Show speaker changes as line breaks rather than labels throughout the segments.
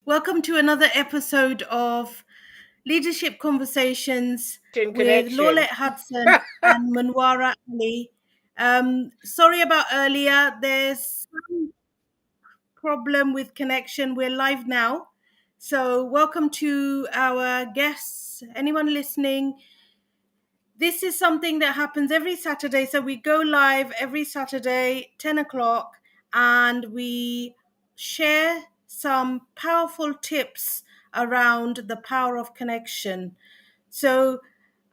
Welcome to another episode of Leadership Conversations with
Connection.
Lorlett Hudson and Monwara Ali. Sorry about earlier. There's some problem with connection. We're live now. So, welcome to our guests. Anyone listening? This is something that happens every Saturday. So we go live every Saturday, 10 o'clock, and we share some powerful tips around the power of connection. So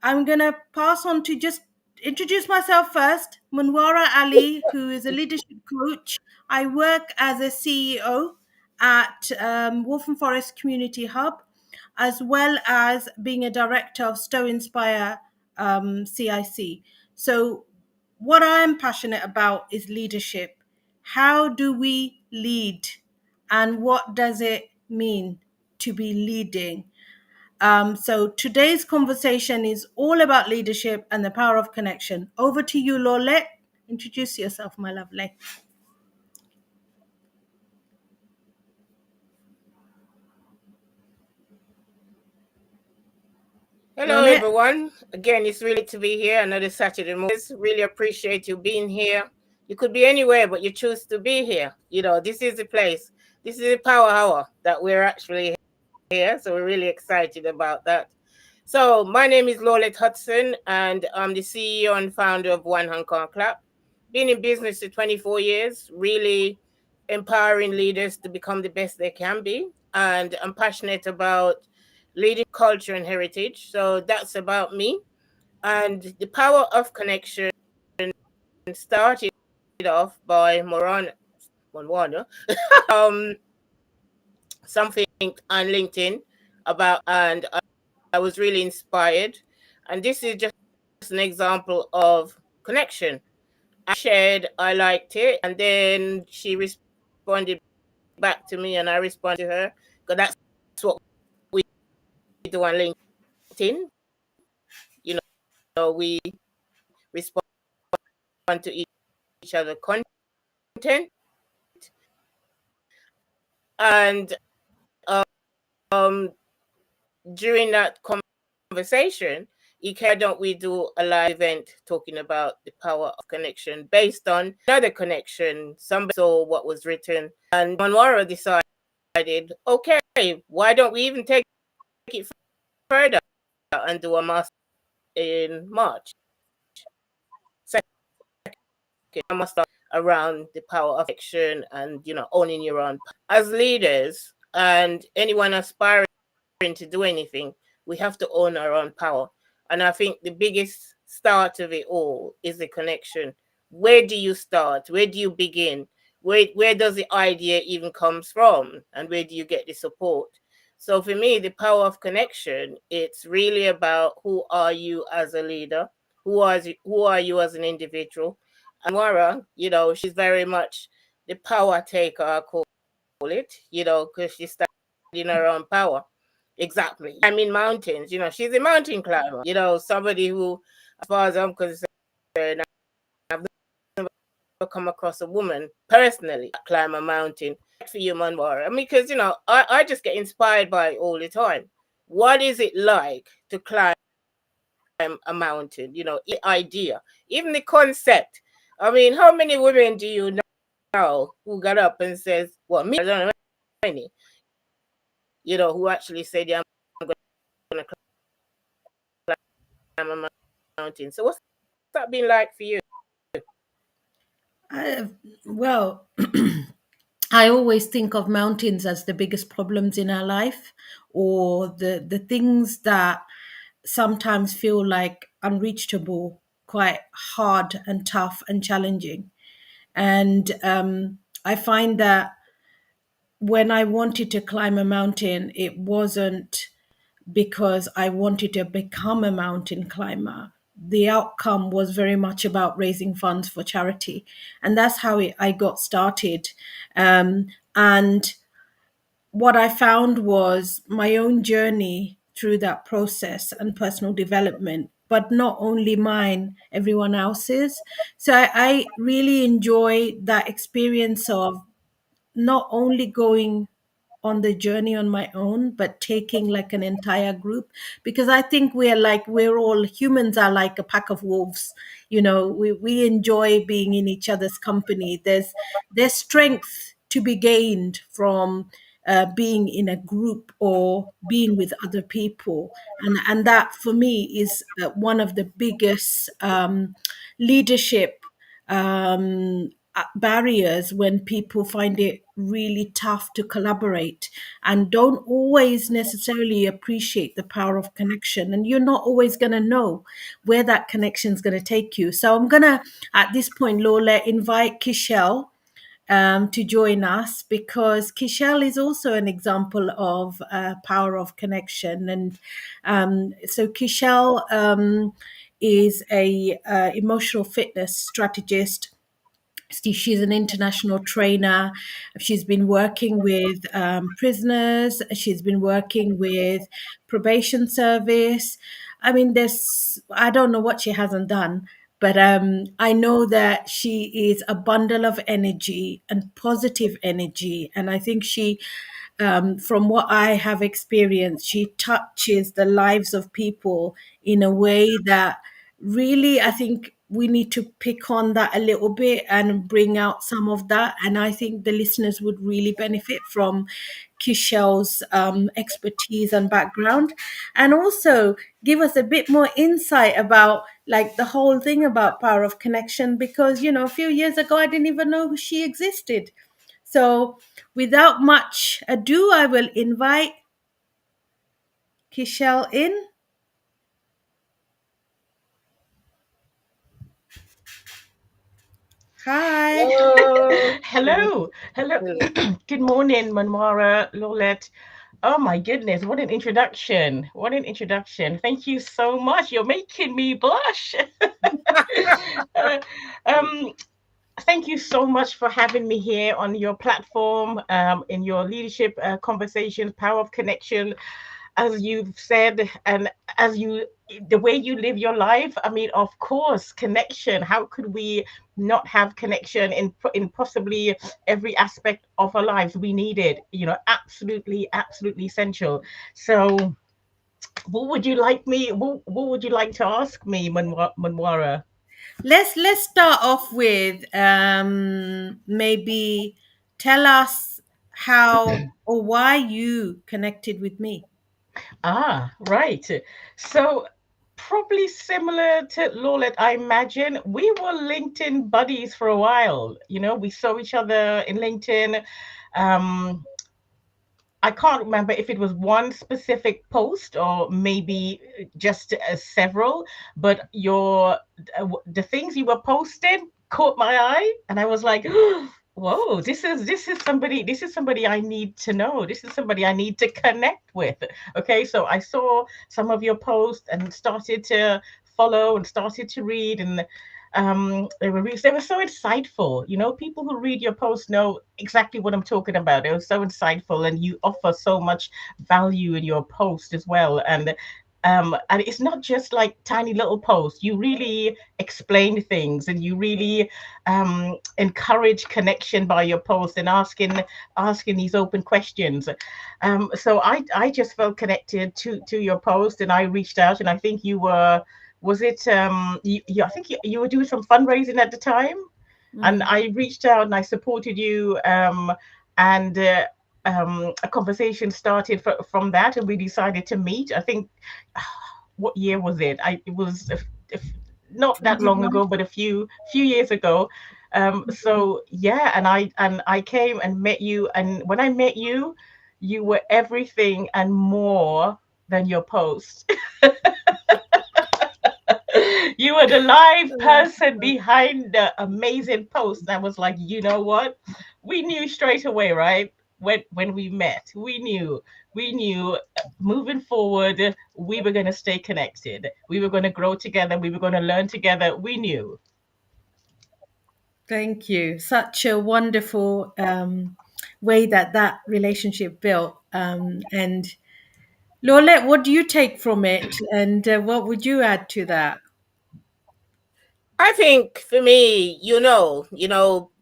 I'm going to pass on to just introduce myself first. Monwara Ali, who is a leadership coach. I work as a CEO at Wolfen Forest Community Hub, as well as being a director of Stowe Inspire CIC. So, what I'm passionate about is leadership. How do we lead? And what does it mean to be leading? So today's conversation is all about leadership and the power of connection. Over to you, Lorlett. Introduce yourself, my lovely.
Hello,
Lorlett.
everyone. Again, it's really to be here another Saturday morning. Really appreciate you being here. You could be anywhere, but you choose to be here. This is the place. This is the power hour that we're actually here. So we're really excited about that. So my name is Lorlett Hudson, and I'm the CEO and founder of One Hong Kong Club. Been in business for 24 years, really empowering leaders to become the best they can be. And I'm passionate about leading culture and heritage. So that's about me. And the power of connection started off by Monwara, something on LinkedIn about, and I was really inspired. And this is just an example of connection. I shared, I liked it, and then she responded back to me, and I responded to her, because that's what we do on LinkedIn. We respond to each other content, and during that conversation, don't we do a live event talking about the power of connection based on another connection? Somebody saw what was written, and Monwara decided, okay, why don't we even take it further and do a master in March? Second, a master around the power of connection and owning your own as leaders, and anyone aspiring to do anything, we have to own our own power. And I think the biggest start of it all is the connection. Where do you start? Where do you begin? Where does the idea even comes from? And where do you get the support? So for me, the power of connection, it's really about who are you as a leader? Who are you as an individual? And Wara, she's very much the power taker, I call it, because she's studying her own power. Exactly. I mean, mountains, she's a mountain climber, somebody who, as far as I'm concerned, I've never come across a woman personally climb a mountain. For you, Monwara. I mean, because, I just get inspired by it all the time. What is it like to climb a mountain? The idea, even the concept. I mean, how many women do you know who got up and says, well, me, I don't know any, who actually said, yeah, I'm going to climb a mountain. So what's that been like for you?
Well, I always think of mountains as the biggest problems in our life, or the things that sometimes feel like unreachable, quite hard and tough and challenging. And I find that when I wanted to climb a mountain, it wasn't because I wanted to become a mountain climber. The outcome was very much about raising funds for charity. And that's how I got started. And what I found was my own journey through that process and personal development, but not only mine, everyone else's. So I really enjoy that experience of not only going on the journey on my own, but taking like an entire group, because I think we're all humans are like a pack of wolves. You know, we enjoy being in each other's company. There's strength to be gained from being in a group or being with other people, and that for me is one of the biggest leadership barriers, when people find it really tough to collaborate and don't always necessarily appreciate the power of connection. And you're not always going to know where that connection is going to take you. So I'm going to, at this point, Lola, invite Kiechelle to join us, because Kiechelle is also an example of power of connection. And so Kiechelle is a emotional fitness strategist. She's an international trainer. She's been working with prisoners. She's been working with probation service. I mean, I don't know what she hasn't done, but I know that she is a bundle of energy and positive energy. And I think from what I have experienced, she touches the lives of people in a way that really, I think we need to pick on that a little bit and bring out some of that. And I think the listeners would really benefit from Kichelle's expertise and background, and also give us a bit more insight about like the whole thing about power of connection, because a few years ago I didn't even know she existed. So without much ado, I will invite Kiechelle in. Hi.
Hello.
Hello, hello. Good morning, Monwara, Lorlett. Oh my goodness, what an introduction! What an introduction! Thank you so much. You're making me blush. Uh, um, Thank you so much for having me here on your platform, in your leadership conversations, power of connection, as you've said, and as you the way you live your life. I mean, of course, connection. How could we not have connection in possibly every aspect of our lives? We need it, absolutely, absolutely essential. So what would you like me what would you like to ask me, Manwara?
Let's start off with maybe tell us how or why you connected with me.
Right. So probably similar to Lorlett, I imagine. We were LinkedIn buddies for a while. We saw each other in LinkedIn. Um, I can't remember if it was one specific post or maybe just several, but the things you were posting caught my eye, and I was like, "Whoa, this is somebody I need to know. This is somebody I need to connect with." Okay, so I saw some of your posts and started to follow and started to read, and they were so insightful. People who read your posts know exactly what I'm talking about. They were so insightful, and you offer so much value in your post as well. And it's not just like tiny little posts. You really explain things, and you really encourage connection by your post and asking these open questions. So I just felt connected to your post, and I reached out, and I think you were was it I think you were doing some fundraising at the time, and
Mm.
I reached out and I supported you, and a conversation started from that, and we decided to meet. I think what year was it? It was not that long
21.
ago, but a few years ago. So yeah, and I came and met you, and when I met you, you were everything and more than your post. You were the live person behind the amazing post. And I was like, you know what? We knew straight away, right? When we met, we knew moving forward, we were going to stay connected. We were going to grow together. We were going to learn together. We knew.
Thank you. Such a wonderful way that relationship built. And Lorlette, what do you take from it? And what would you add to that?
I think for me,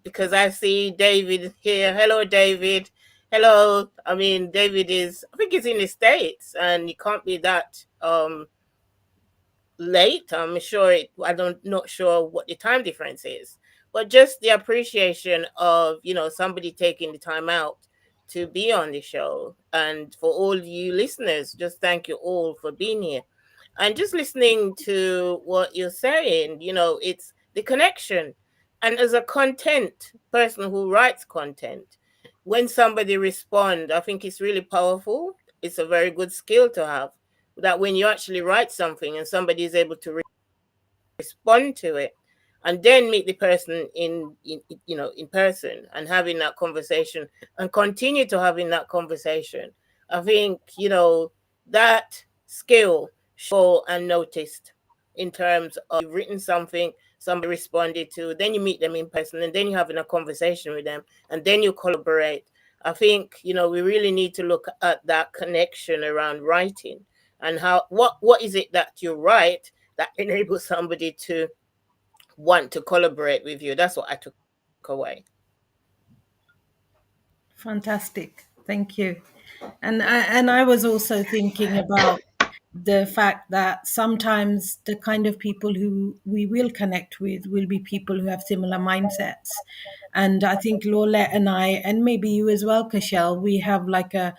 because I see David here. Hello, David. Hello. I mean, David is, I think he's in the States and he can't be that late. I'm sure I don't not sure what the time difference is, but just the appreciation of somebody taking the time out to be on the show, and for all you listeners, just thank you all for being here and just listening to what you're saying. It's the connection, and as a content person who writes content, when somebody respond, I think it's really powerful. It's a very good skill to have, that when you actually write something and somebody is able to respond to it, and then meet the person in person and having that conversation and continue to having that conversation. I think that skill and noticed, in terms of you've written something, somebody responded to, then you meet them in person, and then you're having a conversation with them, and then you collaborate. I think we really need to look at that connection around writing, and how what is it that you write that enables somebody to want to collaborate with you. That's what I took away.
Fantastic. Thank you. And I was also thinking about the fact that sometimes the kind of people who we will connect with will be people who have similar mindsets. And I think Lola and I, and maybe you as well, Kashel, we have like a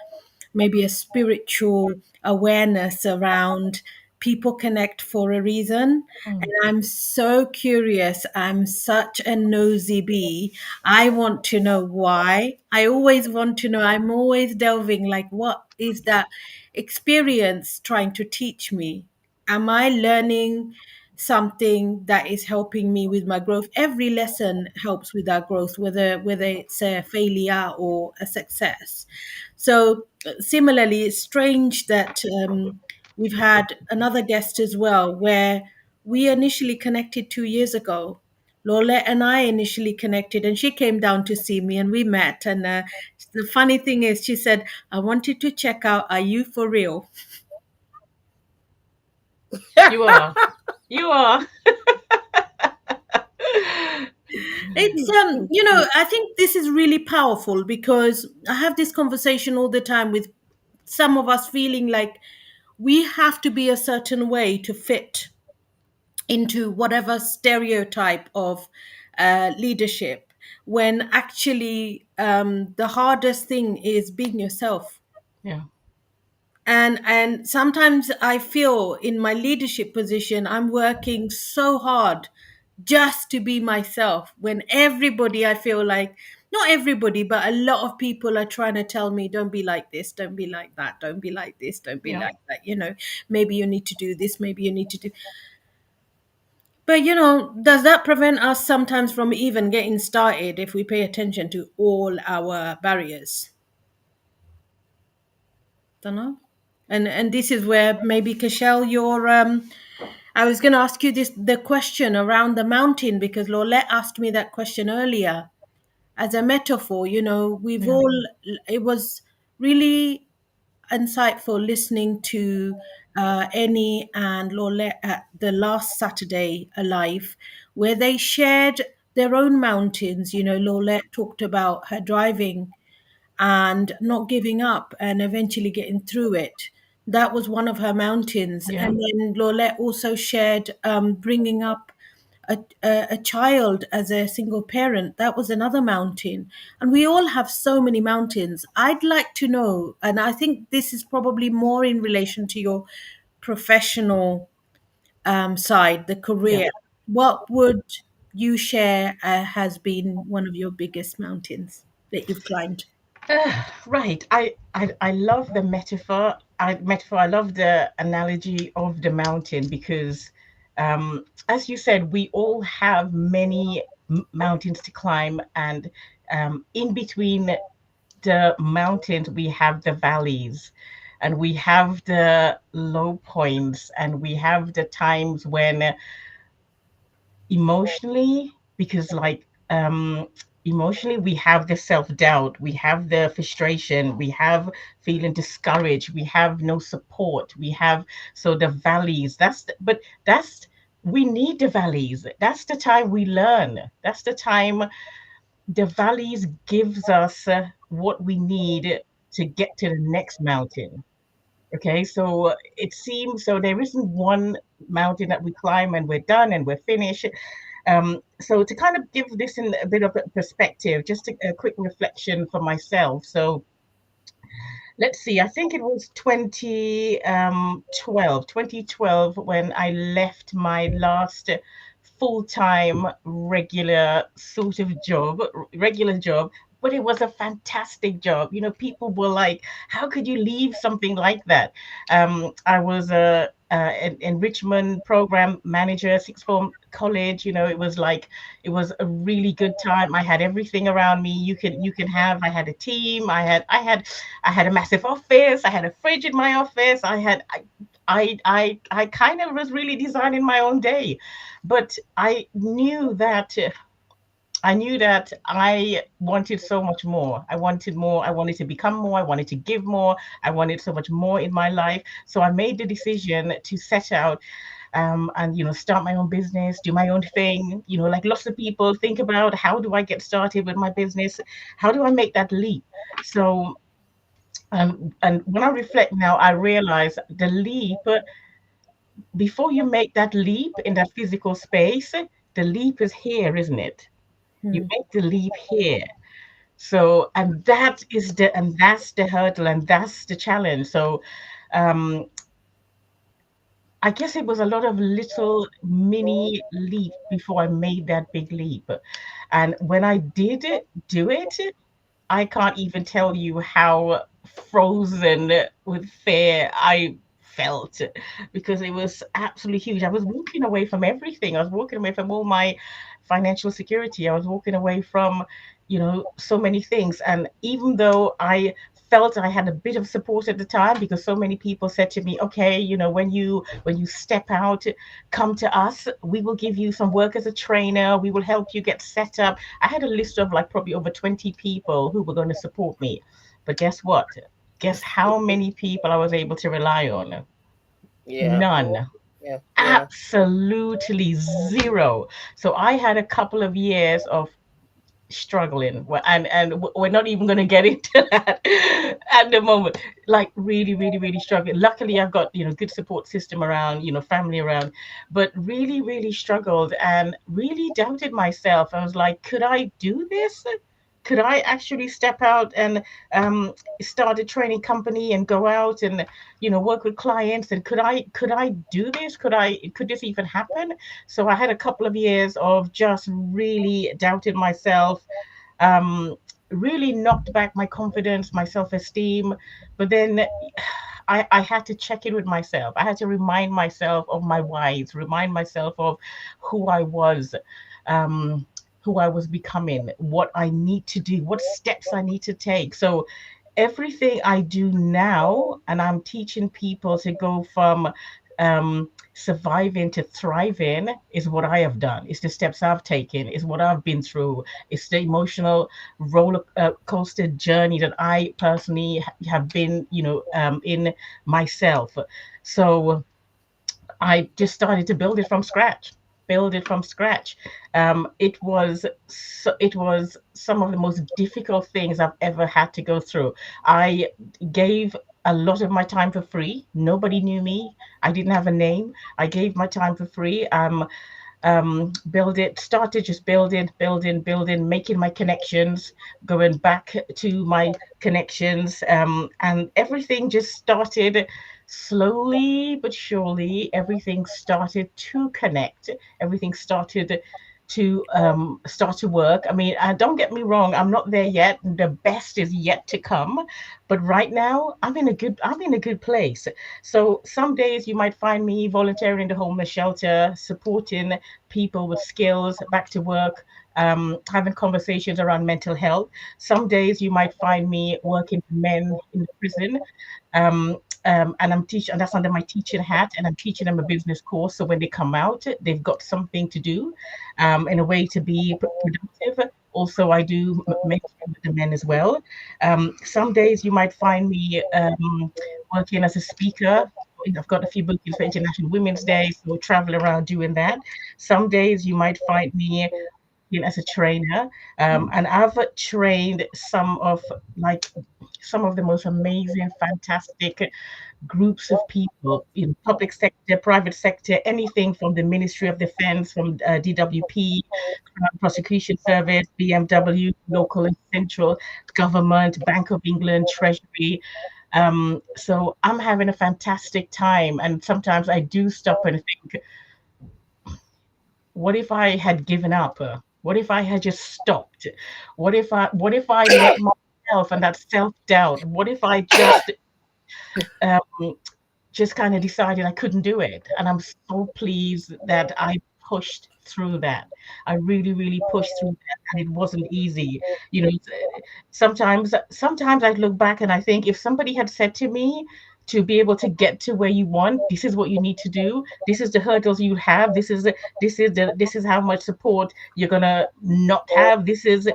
maybe a spiritual awareness around people connect for a reason. And
Mm.
I'm so curious. I'm such a nosy bee. I want to know why. I always want to know. I'm always delving, like, what is that experience trying to teach me? Am I learning something that is helping me with my growth? Every lesson helps with our growth, whether it's a failure or a success. So similarly, it's strange that we've had another guest as well, where we initially connected 2 years ago. Lorlett and I initially connected, and she came down to see me, and we met. And the funny thing is, she said, "I wanted to check out. Are you for real?"
You are. You are.
It's I think this is really powerful because I have this conversation all the time with some of us feeling like we have to be a certain way to fit into whatever stereotype of leadership, when actually the hardest thing is being yourself.
Yeah.
And sometimes I feel in my leadership position I'm working so hard just to be myself, when everybody, I feel like, not everybody but a lot of people are trying to tell me, don't be like this, don't be like that, don't be like this, don't be
Yeah.
like that, maybe you need to do this, maybe you need to do. But does that prevent us sometimes from even getting started if we pay attention to all our barriers? Don't know. And this is where maybe Cashel, your I was going to ask you the question around the mountain, because Lorlett asked me that question earlier as a metaphor. We've
Yeah.
all, it was really insightful listening to Annie and Lorlett at the last Saturday Alive, where they shared their own mountains. Lorlett talked about her driving and not giving up and eventually getting through it. That was one of her mountains.
Yeah.
And then Lorlett also shared bringing up a child as a single parent. That was another mountain. And we all have so many mountains. I'd like to know, and I think this is probably more in relation to your professional side, the
Yeah.
career. What would you share has been one of your biggest mountains that you've climbed?
Right. I love the metaphor. I love the analogy of the mountain because, as you said, we all have many mountains to climb, and in between the mountains, we have the valleys, and we have the low points, and we have the times when emotionally, because emotionally we have the self-doubt, we have the frustration, we have feeling discouraged, we have no support, we have, so the valleys, but that's, we need the valleys. That's the time we learn. That's the time the valleys gives us what we need to get to the next mountain. Okay, so it seems so there isn't one mountain that we climb and we're done and we're finished. So to kind of give this in a bit of a perspective, just a quick reflection for myself. So let's see, I think it was 2012 when I left my last full-time regular job, but it was a fantastic job. You know, people were like, how could you leave something like that? I was an enrichment program manager, sixth form college. You know, it was like, it was a really good time. I had everything around me you can have. I had a team. I had a massive office. I had a fridge in my office. I kind of was really designing my own day, but I knew that I wanted so much more. I wanted more. I wanted to become more. I wanted to give more. I wanted so much more in my life. So I made the decision to set out and start my own business, do my own thing. Like lots of people think about, how do I get started with my business? How do I make that leap? So and when I reflect now, I realize the leap, before you make that leap in that physical space, the leap is here, isn't it? You
Hmm.
make the leap here. So, and that's the hurdle, and that's the challenge. So, um, I guess it was a lot of little mini leap before I made that big leap. And when I do it, I can't even tell you how frozen with fear I felt, because it was absolutely huge. I was walking away from everything. I was walking away from all my financial security. I was walking away from, so many things. And even though I felt I had a bit of support at the time, because so many people said to me, okay, when you step out, come to us. We will give you some work as a trainer. We will help you get set up. I had a list of like probably over 20 people who were going to support me. But guess what? Guess how many people I was able to rely on?
Yeah.
None.
Yeah. Yeah.
Absolutely zero. So I had a couple of years of struggling. And we're not even going to get into that at the moment. Like really, really, really struggling. Luckily I've got good support system around, family around, but really, really struggled and really doubted myself. I was like, could I do this? Could I actually step out and start a training company and go out and work with clients? And could I do this? Could this even happen? So I had a couple of years of just really doubting myself, um, really knocked back my confidence, my self-esteem. But then I had to check in with myself. I had to remind myself of my whys, remind myself of who I was, um, who I was becoming, what I need to do, what steps I need to take. So everything I do now, and I'm teaching people to go from surviving to thriving, is what I have done. It's the steps I've taken. It's what I've been through. It's the emotional roller coaster journey that I personally have been, in myself. So I just started to build it from scratch. Build it from scratch. It was some of the most difficult things I've ever had to go through. I gave a lot of my time for free. Nobody knew me. I didn't have a name. I gave my time for free. Started just building, making my connections, going back to my connections, and everything just started slowly but surely. Everything started to connect. Everything started to work. I mean, don't get me wrong, I'm not there yet. The best is yet to come, but right now I'm in a good place. So some days you might find me volunteering in the homeless shelter, supporting people with skills back to work, having conversations around mental health. Some days you might find me working for men in the prison, um, and I'm teaching, and that's under my teaching hat, and I'm teaching them a business course. So when they come out, they've got something to do, in a way to be productive. Also, I do mentoring with the men as well. Some days you might find me working as a speaker. I've got a few bookings for International Women's Day, so travel around doing that. Some days you might find me been as a trainer, and I've trained like some of the most amazing, fantastic groups of people in public sector, private sector, anything from the Ministry of Defense, from DWP, Crown Prosecution Service, BMW, local and central government, Bank of England, Treasury. So I'm having a fantastic time, and sometimes I do stop and think, what if I had given up? What if I had just stopped? What if I let myself and that self-doubt, what if I um, just kind of decided I couldn't do it. And I'm so pleased that I pushed through that. I really, really pushed through that, and it wasn't easy. You know, sometimes I look back and I think, if somebody had said to me, to be able to get to where you want, this is what you need to do. This is the hurdles you have. This is how much support you're gonna not have. This is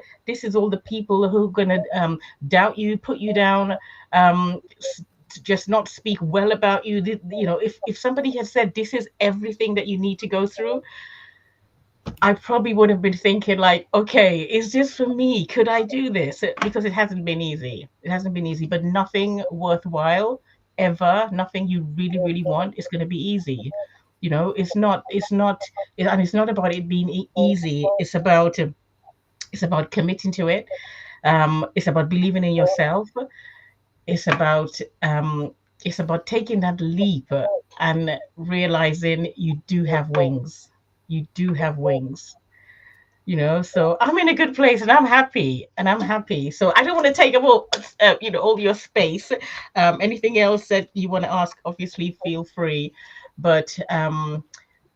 all the people who are gonna doubt you, put you down, um, to just not speak well about you. If somebody had said this is everything that you need to go through, I probably would have been thinking like, okay, is this for me? Could I do this? Because it hasn't been easy. It hasn't been easy, but nothing worthwhile ever, nothing you really, really want is going to be easy. And it's not about it being easy. It's about committing to it. It's about believing in yourself. It's about um, it's about taking that leap, and realizing you do have wings. You do have wings. So I'm in a good place, and I'm happy. So I don't want to take up all your space. Anything else that you want to ask, obviously feel free. But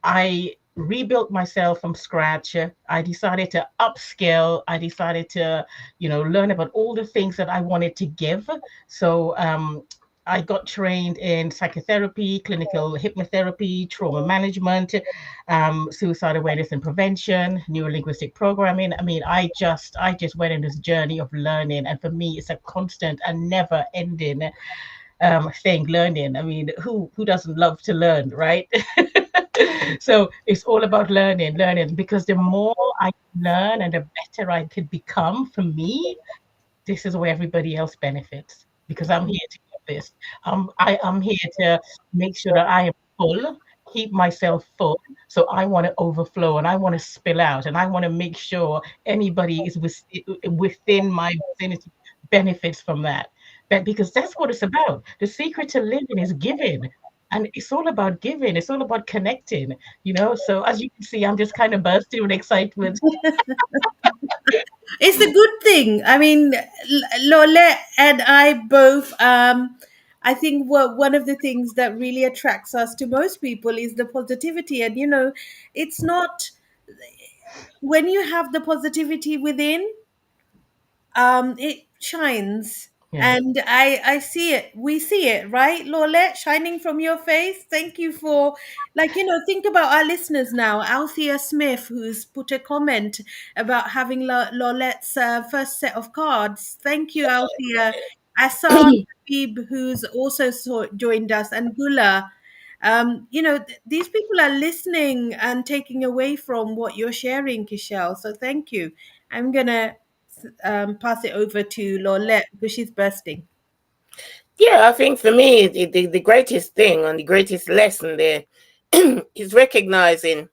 I rebuilt myself from scratch. I decided to upskill. I decided to, learn about all the things that I wanted to give. So I got trained in psychotherapy, clinical hypnotherapy, trauma management, suicide awareness and prevention, neurolinguistic programming. I mean, I just went on this journey of learning, and for me, it's a constant and never-ending thing. Learning. I mean, who doesn't love to learn, right? So it's all about learning, because the more I learn and the better I could become, for me, this is where everybody else benefits, because I'm here to give this. I'm here to make sure that I am full, keep myself full. So I want to overflow, and I want to spill out, and I want to make sure anybody is within my vicinity benefits from that. Because that's what it's about. The secret to living is giving. And it's all about giving. It's all about connecting. So as you can see, I'm just kind of bursting with excitement.
It's a good thing. I mean, Lole and I both, I think one of the things that really attracts us to most people is the positivity. And, it's not, when you have the positivity within, it shines.
Yeah.
And I see it, we see it, right, Lorlett, shining from your face. Thank you for, like, think about our listeners now. Althea Smith, who's put a comment about having Lorlett's first set of cards. Thank you, Althea. Asan Habib, who's also joined us, and Gula. These people are listening and taking away from what you're sharing, Kiechelle. So thank you. I'm gonna pass it over to Lorlett because she's bursting.
Yeah, I think for me, the greatest thing and the greatest lesson there is recognizing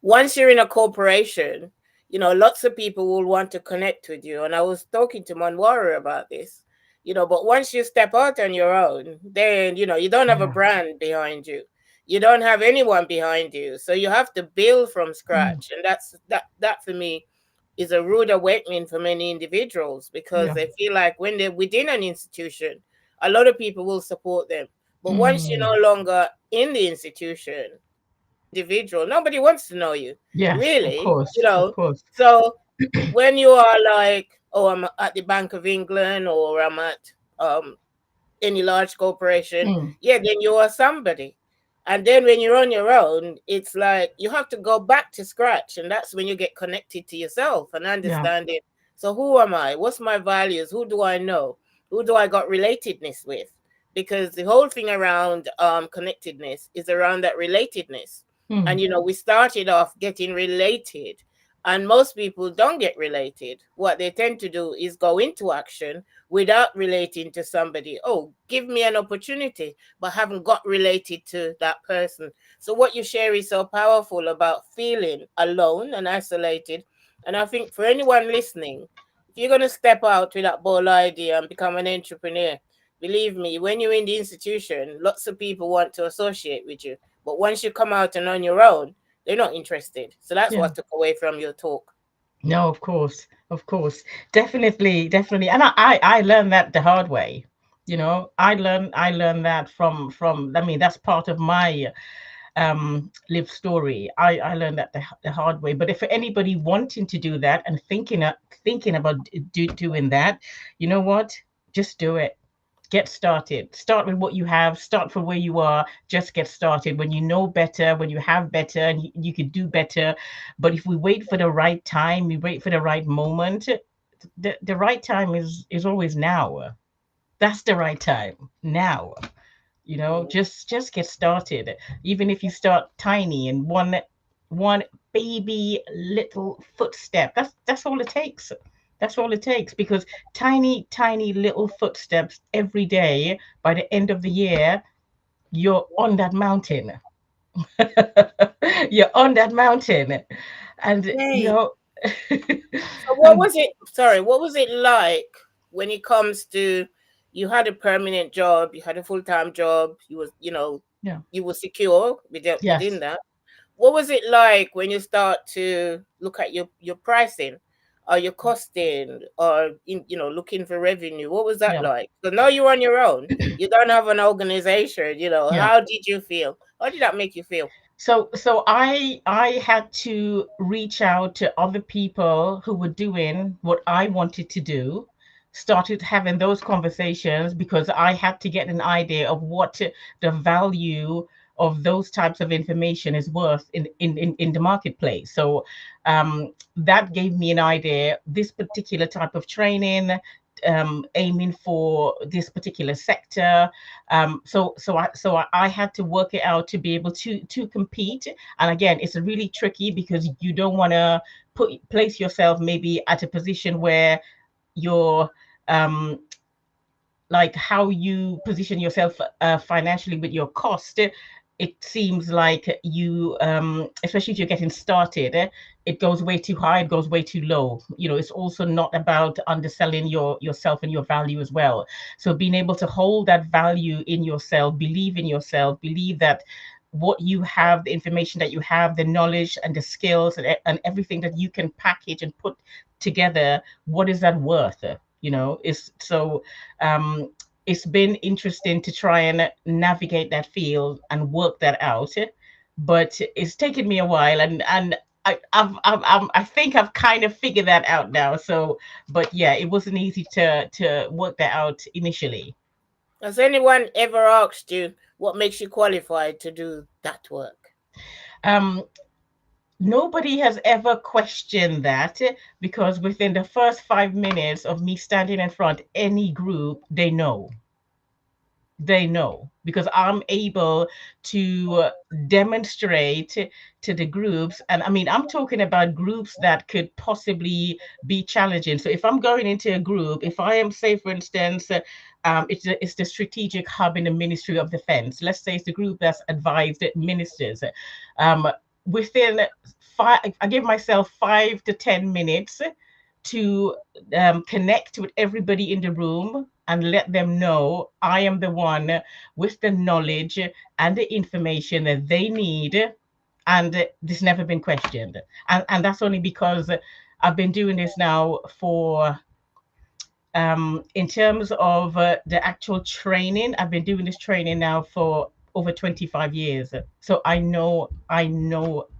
once you're in a corporation, lots of people will want to connect with you. And I was talking to Monwara about this, but once you step out on your own, then, you don't have a
Yeah.
brand behind you. You don't have anyone behind you. So you have to build from
Mm.
scratch. And that for me is a rude awakening for many individuals, because
Yeah.
they feel like when they're within an institution, a lot of people will support them. But once you're
Mm.
no longer in the institution, individual, nobody wants to know you,
Yes, of
really.
course, of course.
So when you are like, oh, I'm at the Bank of England, or I'm at any large corporation,
Mm.
yeah, then you are somebody. And then when you're on your own, it's like you have to go back to scratch. And that's when you get connected to yourself and
Yeah.
understanding. So who am I? What's my values? Who do I know? Who do I got relatedness with? Because the whole thing around connectedness is around that relatedness. And
Mm.
we started off getting related And most people don't get related. What they tend to do is go into action without relating to somebody. Oh, give me an opportunity, but haven't got related to that person. So, what you share is so powerful about feeling alone and isolated. And I think for anyone listening, if you're going to step out with that bold idea and become an entrepreneur, believe me, when you're in the institution, lots of people want to associate with you. But once you come out and on your own, they're not interested. So that's
Yeah.
what I took away from your talk.
No, of course, definitely, definitely, and I learned that the hard way. You know, I learned that from. I mean, that's part of my live story. I learned that the hard way. But if for anybody wanting to do that and thinking about doing that, you know what? Just do it. Get started. Start with what you have. Start from where you are. Just get started. When you know better, when you have better, and you can do better. But if we wait for the right time, we wait for the right moment. The right time is always now. That's the right time now. You know,
Mm.
just get started. Even if you start tiny and one baby little footstep, that's all it takes. That's all it takes, because tiny little footsteps every day, by the end of the year you're on that mountain. You're on that mountain. And you
Yay.
know,
So what
and
was it? Sorry, what was it like when it comes to you had a permanent job, you had a full time job, you was
yeah,
you were secure within
yes,
that. What was it like when you start to look at your pricing or your costing or looking for revenue? What was that
yeah,
like? So now you're on your own. You don't have an organization.
yeah.
How did you feel? How did that make you feel?
So I had to reach out to other people who were doing what I wanted to do, started having those conversations, because I had to get an idea of what the value of those types of information is worth in the marketplace. So that gave me an idea. This particular type of training, aiming for this particular sector. So I had to work it out to be able to compete. And again, it's really tricky, because you don't want to place yourself maybe at a position where you're um, like how you position yourself financially with your cost. It seems like you, especially if you're getting started, it goes way too high, it goes way too low. You know, it's also not about underselling yourself and your value as well. So being able to hold that value in yourself, believe in yourself, believe that what you have, the information that you have, the knowledge and the skills, and everything that you can package and put together, what is that worth? You know, is so um, it's been interesting to try and navigate that field and work that out, but it's taken me a while, and I think I've kind of figured that out now. So, but yeah, it wasn't easy to work that out initially.
Has anyone ever asked you what makes you qualified to do that work?
Um, Nobody has ever questioned that, because within the first 5 minutes of me standing in front any group, they know because I'm able to demonstrate to the groups. And I mean, I'm talking about groups that could possibly be challenging. So if I'm going into a group, if I am, say, for instance, it's the strategic hub in the Ministry of Defense. Let's say it's the group that's advised ministers. Um, Within I give myself 5 to 10 minutes to connect with everybody in the room and let them know I am the one with the knowledge and the information that they need. And this never been questioned. And that's only because I've been doing this now for, in terms of the actual training, I've been doing this training now for over 25 years. So I know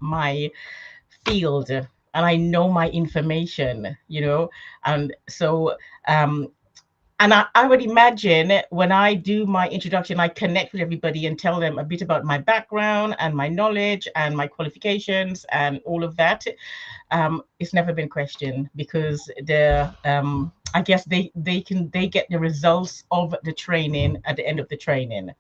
my field, and I know my information, and so um, and I would imagine when I do my introduction, I connect with everybody and tell them a bit about my background and my knowledge and my qualifications and all of that. It's never been questioned, because I guess they get the results of the training at the end of the training.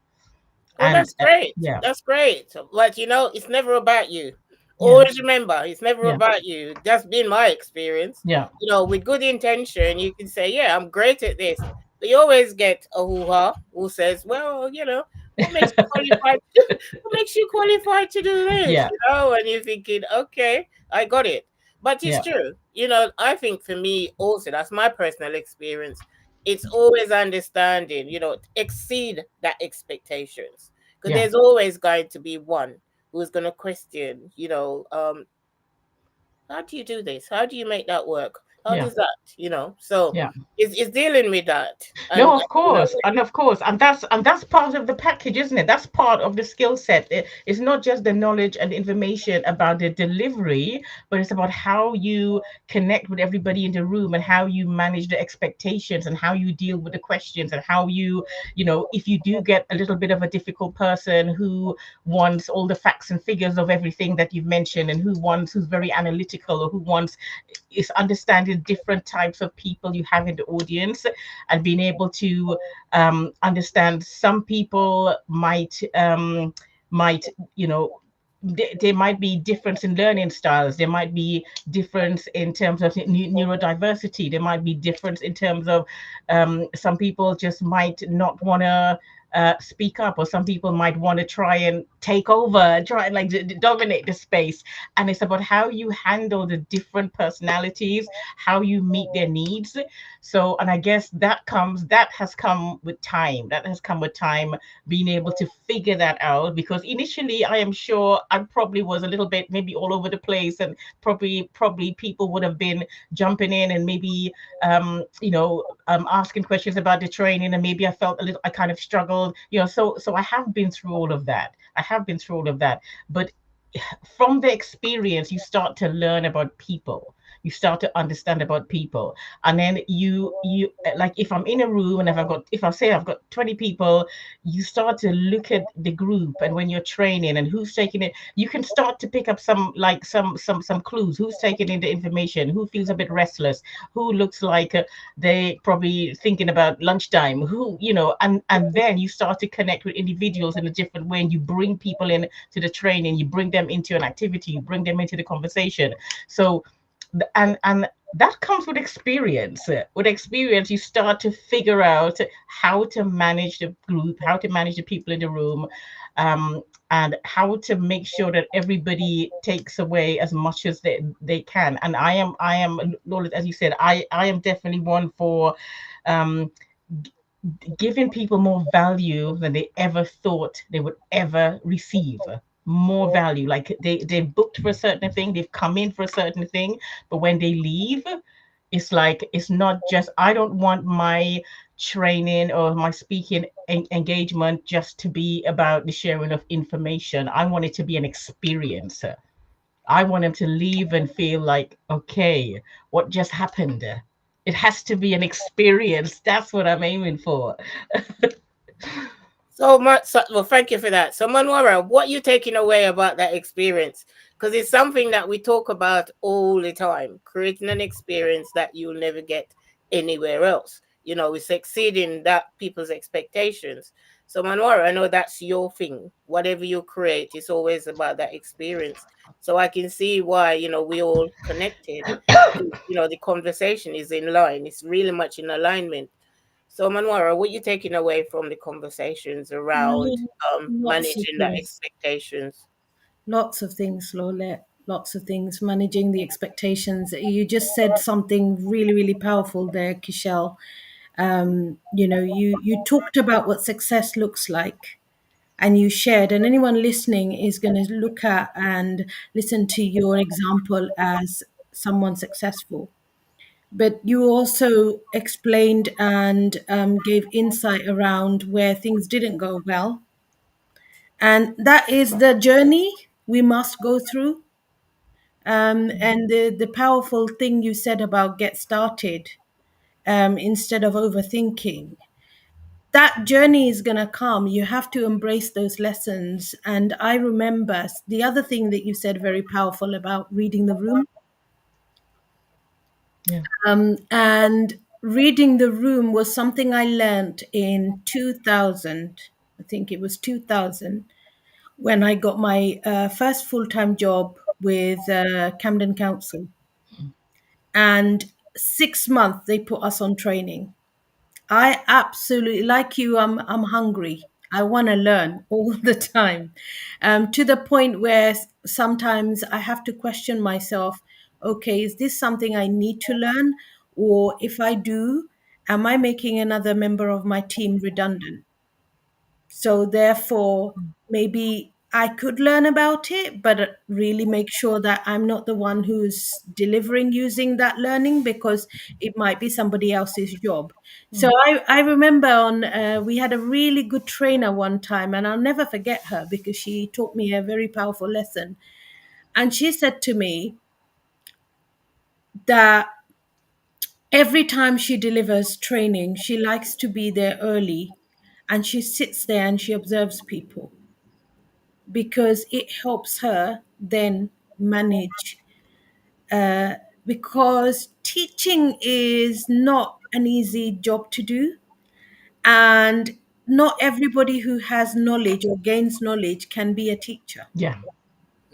Oh,
And
that's great.
yeah,
That's great. But it's never about you.
Yeah.
Always remember, it's never
Yeah.
about you. That's been my experience.
Yeah.
With good intention, you can say, "Yeah, I'm great at this." But you always get a hoo-ha who says, "Well, what makes you qualified? What makes you qualified to do this?"
Yeah.
And you're thinking, "Okay, I got it." But it's
Yeah.
true. I think for me also, that's my personal experience. It's always understanding, exceed that expectations. Because
Yeah.
there's always going to be one who's going to question, how do you do this? How do you make that work? How
Yeah.
does that, So
Yeah.
it's dealing with that.
No,
And,
of course, and that's part of the package, isn't it? That's part of the skill set. It's not just the knowledge and information about the delivery, but it's about how you connect with everybody in the room and how you manage the expectations and how you deal with the questions and how if you do get a little bit of a difficult person who wants all the facts and figures of everything that you've mentioned and who's very analytical or who wants is understanding different types of people you have in the audience and being able to understand some people might there might be difference in learning styles. There might be difference in terms of neurodiversity. There might be difference in terms of some people just might not want to speak up, or some people might want to try and take over, try and like dominate the space. And it's about how you handle the different personalities, how you meet their needs. So, and I guess that has come with time. That has come with time, being able to figure that out. Because initially, I am sure I probably was a little bit maybe all over the place, and probably people would have been jumping in and maybe asking questions about the training, and maybe I kind of struggled. So I have been through all of that. But from the experience, you start to learn about people. You start to understand about people. And then you like, if I'm in a room and if I say I've got 20 people, you start to look at the group, and when you're training and who's taking it, you can start to pick up some clues. Who's taking in the information, who feels a bit restless, who looks like they probably thinking about lunchtime, and then you start to connect with individuals in a different way, and you bring people in to the training, you bring them into an activity, you bring them into the conversation. So and that comes with experience. With experience, you start to figure out how to manage the group, how to manage the people in the room, um, and how to make sure that everybody takes away as much as they can. And I am, Lola, as you said, I am definitely one for um, giving people more value than they ever thought they would ever receive. More value, like they've booked for a certain thing, they've come in for a certain thing, but when they leave, it's like, it's not just, I don't want my training or my speaking engagement just to be about the sharing of information. I want it to be an experience. I want them to leave and feel like, okay, what just happened? It has to be an experience. That's what I'm aiming for.
so much. Well, thank you for that. So, Monwara, what you taking away about that experience? Because it's something that we talk about all the time, creating an experience that you'll never get anywhere else. It's exceeding that people's expectations. So, Manwara, I know that's your thing. Whatever you create, it's always about that experience. So I can see why, we all connected. The conversation is in line. It's really much in alignment. So, Manwara, what you taking away from the conversations around
Lots of
managing that
things.
expectations?
Lots of things, Lorlett. Lots of things. Managing the expectations. You just said something really, really powerful there, Kiechelle. You talked about what success looks like, and you shared, and anyone listening is going to look at and listen to your example as someone successful. But you also explained and gave insight around where things didn't go well, and that is the journey we must go through. And the powerful thing you said about get started, instead of overthinking, that journey is going to come. You have to embrace those lessons. And I remember the other thing that you said, very powerful, about reading the room.
Yeah.
And reading the room was something I learned in 2000. I think it was 2000, when I got my first full time job with Camden Council, and 6 months they put us on training. I absolutely, like you, I'm hungry. I want to learn all the time, to the point where sometimes I have to question myself. Okay, is this something I need to learn, or if I do, am I making another member of my team redundant? So therefore, maybe I could learn about it, but really make sure that I'm not the one who's delivering using that learning, because it might be somebody else's job. So I remember we had a really good trainer one time, and I'll never forget her because she taught me a very powerful lesson. And she said to me that every time she delivers training, she likes to be there early, and she sits there and she observes people, because it helps her then manage. Uh, because teaching is not an easy job to do, and not everybody who has knowledge or gains knowledge can be a teacher.
Yeah.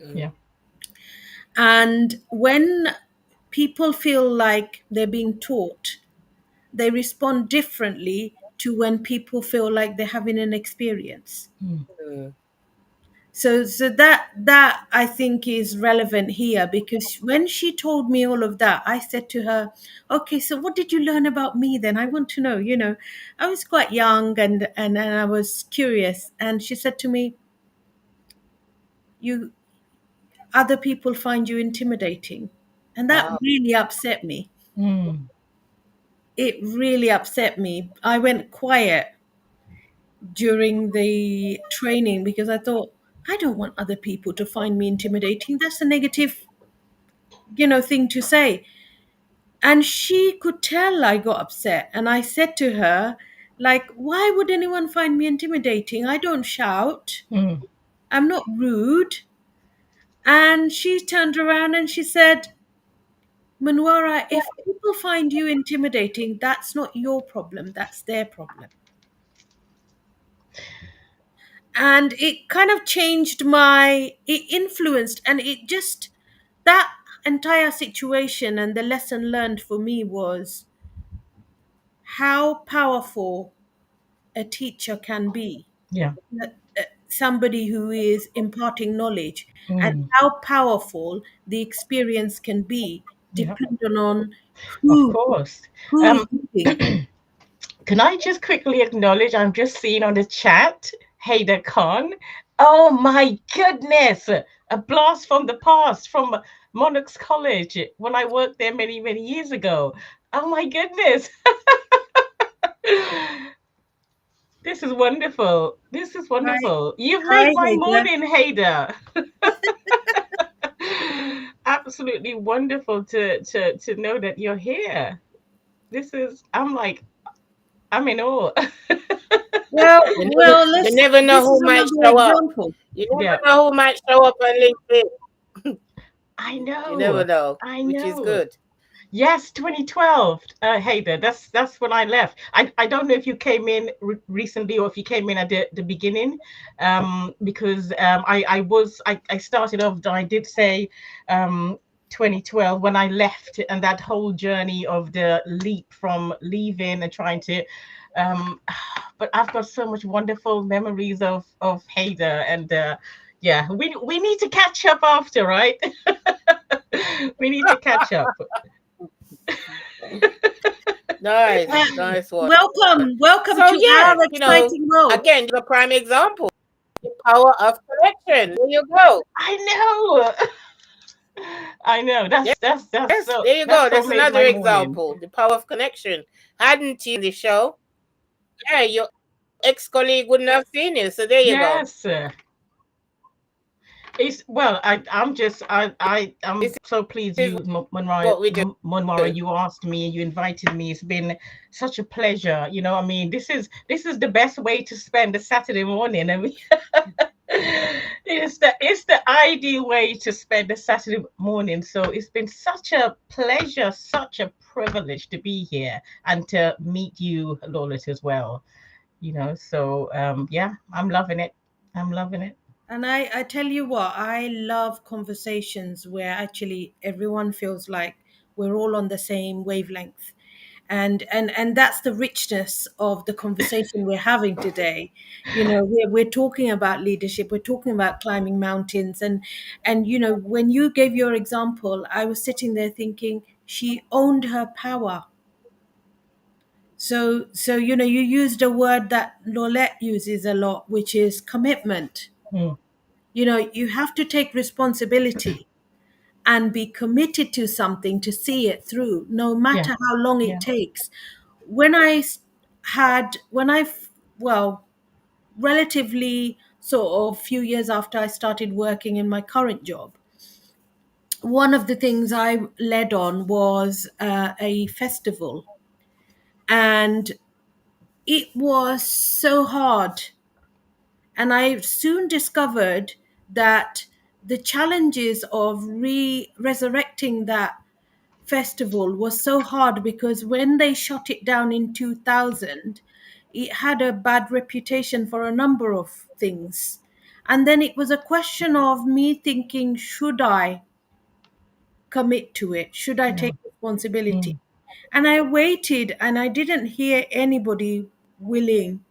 Mm.
Yeah.
And when people feel like they're being taught, they respond differently to when people feel like they're having an experience.
Mm.
So that I think is relevant here, because when she told me all of that, I said to her, okay, so what did you learn about me then? I want to know. I was quite young, and I was curious. And she said to me, you other people find you intimidating. And that
Wow.
really upset me.
Mm.
It really upset me. I went quiet during the training because I thought, I don't want other people to find me intimidating. That's a negative, thing to say. And she could tell I got upset. And I said to her, like, why would anyone find me intimidating? I don't shout.
Mm.
I'm not rude. And she turned around and she said, Monwara, if people find you intimidating, that's not your problem. That's their problem. And it kind of it influenced, and it just, that entire situation and the lesson learned for me was how powerful a teacher can be,
Yeah.
somebody who is imparting knowledge, and
Mm.
how powerful the experience can be
Yeah.
depending on
Of
who
course.
who is
Um,
leading.
can I just quickly acknowledge, I'm just seeing on the chat, Hader Khan. Oh my goodness. A blast from the past from Monarchs College when I worked there many, many years ago. Oh my goodness. This is wonderful. This is
Hi,
wonderful. You've
hi,
made my
Hagar.
morning, Hader. Absolutely wonderful to know that you're here. This is, I'm like, I'm in awe.
Well,
You never,
well,
you
let's.
never know
This
who
is
might
another
show up.
example.
You never
Yeah,
know who might show up on LinkedIn.
I
You never
know.
know,
I
which is
know.
good.
Yes, 2012. Hader, that's when I left. I don't know if you came in recently or if you came in at the beginning, because I started off. I did say 2012 when I left, and that whole journey of the leap from leaving and trying to. Um, but I've got so much wonderful memories of Hader, and yeah, we need to catch up after, right? We need to catch up.
Nice,
Uh,
nice one.
welcome
So
to our
yeah,
exciting world.
again, a prime example. The power of connection. There you go.
I know. I know.
Yes, there you
That's
go.
so
That's
made
another
my morning.
example. The power of connection. Hadn't you the show? Yeah, your ex-colleague wouldn't have seen you. So there you go.
Yes. It's well, I'm
This
so pleased
is
you, Monwara,
what we do.
Monwara, you asked me, you invited me. It's been such a pleasure. I mean, this is the best way to spend a Saturday morning. I mean, it's the ideal way to spend a Saturday morning. So it's been such a pleasure, such a privilege to be here and to meet you, Lorlett, as well. So yeah, I'm loving it. I'm loving it.
And I tell you what, I love conversations where actually everyone feels like we're all on the same wavelength. And that's the richness of the conversation we're having today. You know, we're talking about leadership, we're talking about climbing mountains, and you know, when you gave your example, I was sitting there thinking she owned her power. So you know, you used a word that Lorlett uses a lot, which is commitment.
Mm.
You know, you have to take responsibility and be committed to something to see it through, no
Yeah.
matter how long it
Yeah.
takes. When I s- when well, relatively sort of few years after I started working in my current job, one of the things I led on was a festival. And it was so hard. And I soon discovered that the challenges of resurrecting that festival was so hard because when they shut it down in 2000, it had a bad reputation for a number of things. And then it was a question of me thinking, should I commit to it? Should I
Yeah.
take responsibility?
Mm.
And I waited and I didn't hear anybody willing,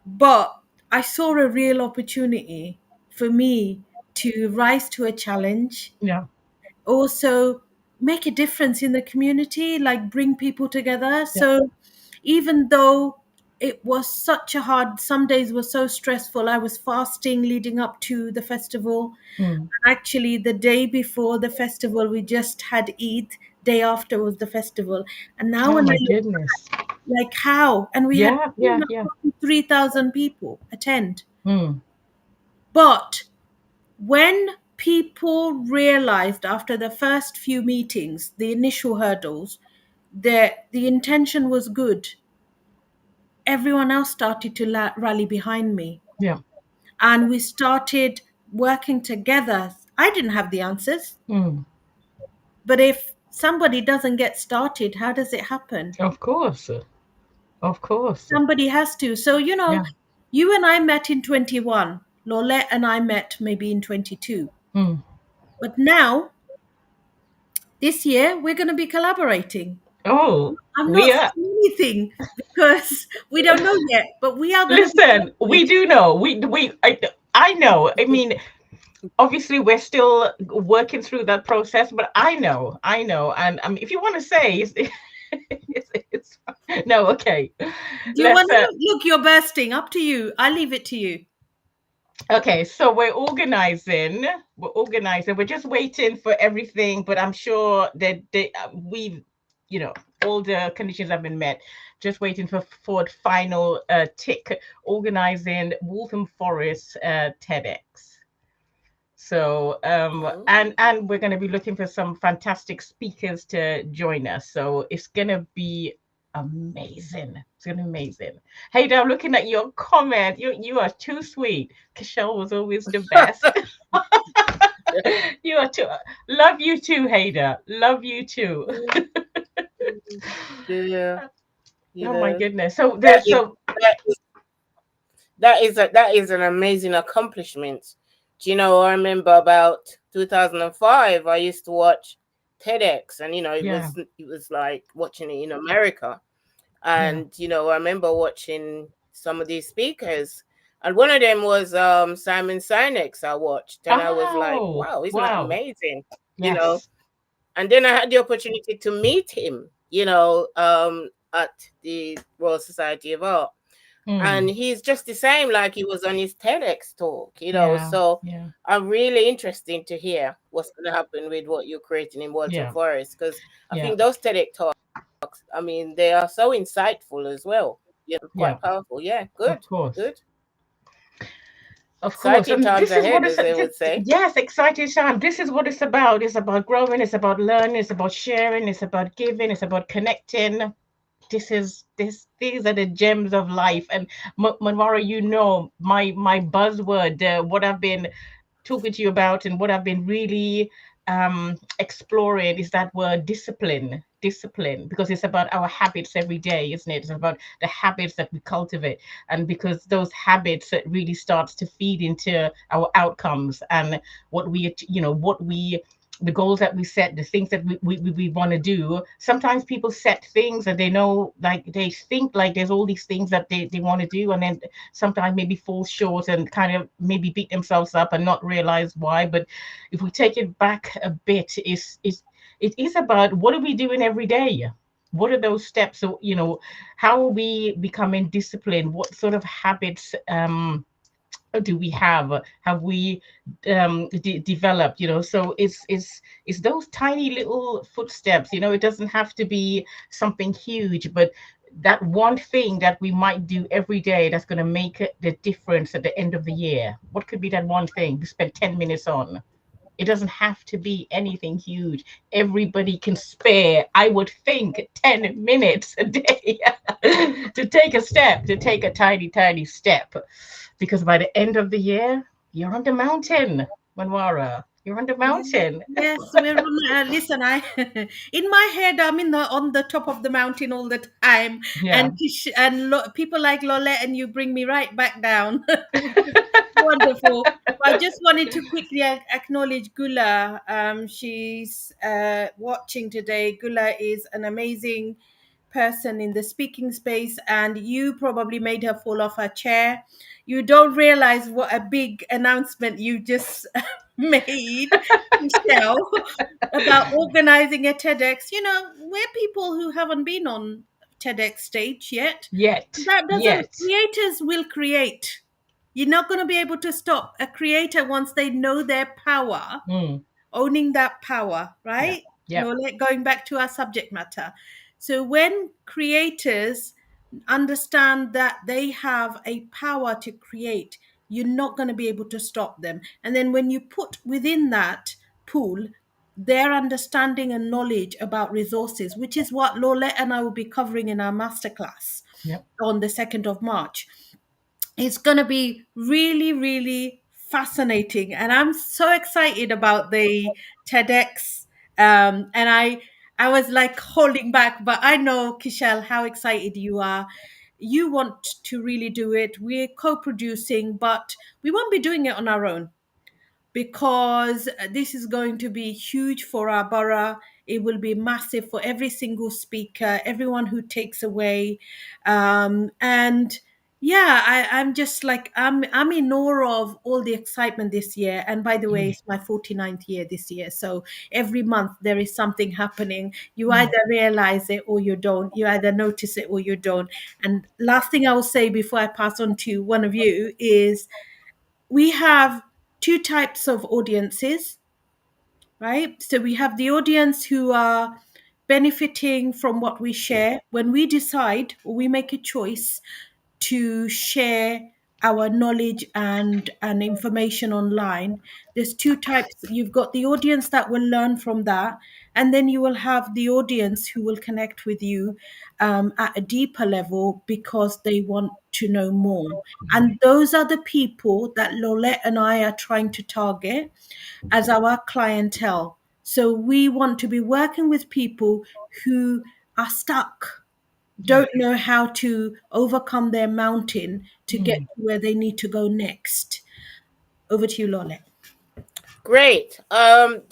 but I saw a real opportunity for me to rise to a challenge,
Yeah.
also make a difference in the community, like bring people together.
Yeah.
So even though it was such a hard, some days were so stressful, I was fasting leading up to the festival.
Mm.
Actually, the day before the festival, we just had Eid. Day after was the festival. And now
Oh
when I
my
look,
goodness.
like how, and we had
Yeah. Yeah. Yeah.
3,000 people attend.
Mm.
But when people realized after the first few meetings, the initial hurdles, that the intention was good, everyone else started to rally behind me.
Yeah.
And we started working together. I didn't have the answers,
Mm.
but if somebody doesn't get started, how does it happen?
Of course. Of course.
Somebody has to. So, you know,
Yeah.
you and I met in 21. Lorlett and I met maybe in 22.
Mm.
But now, this year, we're going to be collaborating.
Oh,
I'm
we
not
are.
saying anything because we don't know yet, but we are going to be
Listen, we
collaborating.
do know. I know. I mean, obviously, we're still working through that process, but I know. And if you want to say, it's no, okay.
Do you want
Let's
to look? You're bursting. Up to you. I leave it to you.
Okay, so we're organizing. We're organizing. We're just waiting for everything, but I'm sure that we've, you know, all the conditions have been met. Just waiting for final tick. Organizing Waltham Forest TEDx. So and we're going to be looking for some fantastic speakers to join us. So it's going to be amazing. It's going to be amazing. Hey, I'm looking at your comment. You are too sweet. Kiechelle was always the best. You are too. Love you too, Hader. Love you too.
Yeah, you
Oh my
know,
goodness. So
that
there's
is
so
that is that is an amazing accomplishment. Do you know? I remember about 2005. I used to watch TEDx, and you know,
yeah,
it was like watching it in America.
yeah.
And you know, I remember watching some of these speakers, and one of them was Simon Sinek's. I watched, and I was like,
Oh,
"Wow, isn't that
wow.
amazing?" You know.
Yes.
And then I had the opportunity to meet him, you know, at the Royal Society of Art, and
Hmm.
he's just the same like he was on his TEDx talk, you know.
Yeah,
So
yeah,
I'm really interested to hear what's going to happen with what you're creating in Walton
yeah,
Forest, because I
yeah,
think those TEDx talks, I mean, they are so insightful as well. Yeah,
yeah.
quite powerful. Yeah,
Of
good,
course.
good.
Of course,
Exciting
and
times
this is what
ahead,
it's
as they would say.
yes, exciting time. This is what it's about. It's about growing. It's about learning. It's about sharing. It's about giving. It's about connecting. These are the gems of life. And Monwara, you know my buzzword, what I've been talking to you about, and what I've been really exploring is that word discipline. discipline, because it's about our habits every day, isn't it? It's about the habits that we cultivate, and because those habits really starts to feed into our outcomes and what we, what we, the goals that we set, the things that we want to do. Sometimes people set things and they know, like they think like there's all these things that they want to do, and then sometimes maybe fall short and kind of maybe beat themselves up and not realize why. But if we take it back a bit, it is about what are we doing every day? What are those steps? So, how are we becoming disciplined? What sort of habits do we have we developed, so it's those tiny little footsteps. It doesn't have to be something huge, but that one thing that we might do every day that's going to make the difference at the end of the year. What could be that one thing to spend 10 minutes on? It doesn't have to be anything huge. Everybody can spare, I would think, 10 minutes a day to take a step, to take a tiny, tiny step. Because by the end of the year, you're on the mountain, Monwara. You're on the mountain.
Yes, we're on. Listen, I in my head, I'm on the top of the mountain all the time,
Yeah.
and people like Lorlett, and you bring me right back down, which is wonderful. But I just wanted to quickly acknowledge Gula. She's watching today. Gula is an amazing person in the speaking space, and you probably made her fall off her chair. You don't realize what a big announcement you just made, Michelle, about organizing a TEDx. We're people who haven't been on TEDx stage yet.
Yet.
That doesn't,
Yet.
creators will create. You're not going to be able to stop a creator once they know their power,
Mm.
owning that power,
Yeah.
right?
Yeah.
Going back to our subject matter. So when creators understand that they have a power to create, you're not going to be able to stop them. And then when you put within that pool their understanding and knowledge about resources, which is what Lorlett and I will be covering in our masterclass
Yeah.
on the 2nd of March, it's going to be really, really fascinating. And I'm so excited about the TEDx. And I was like holding back, but I know, Kiechelle, how excited you are. You want to really do it. We're co producing, but we won't be doing it on our own, because this is going to be huge for our borough. It will be massive for every single speaker, everyone who takes away. And yeah, I'm just like, I'm in awe of all the excitement this year. And by the way,
Mm.
it's my 49th year this year. So every month there is something happening. You
Mm.
either realize it or you don't. You either notice it or you don't. And last thing I will say before I pass on to one of you is, we have two types of audiences, right? So we have the audience who are benefiting from what we share. When we decide or we make a choice to share our knowledge and information online, there's two types. You've got the audience that will learn from that, and then you will have the audience who will connect with you at a deeper level because they want to know more. And those are the people that Lorlett and I are trying to target as our clientele. So we want to be working with people who are stuck,
Yeah.
don't know how to overcome their mountain to get
Mm.
to where they need to go next. Over to you, Lorlett.
Great. For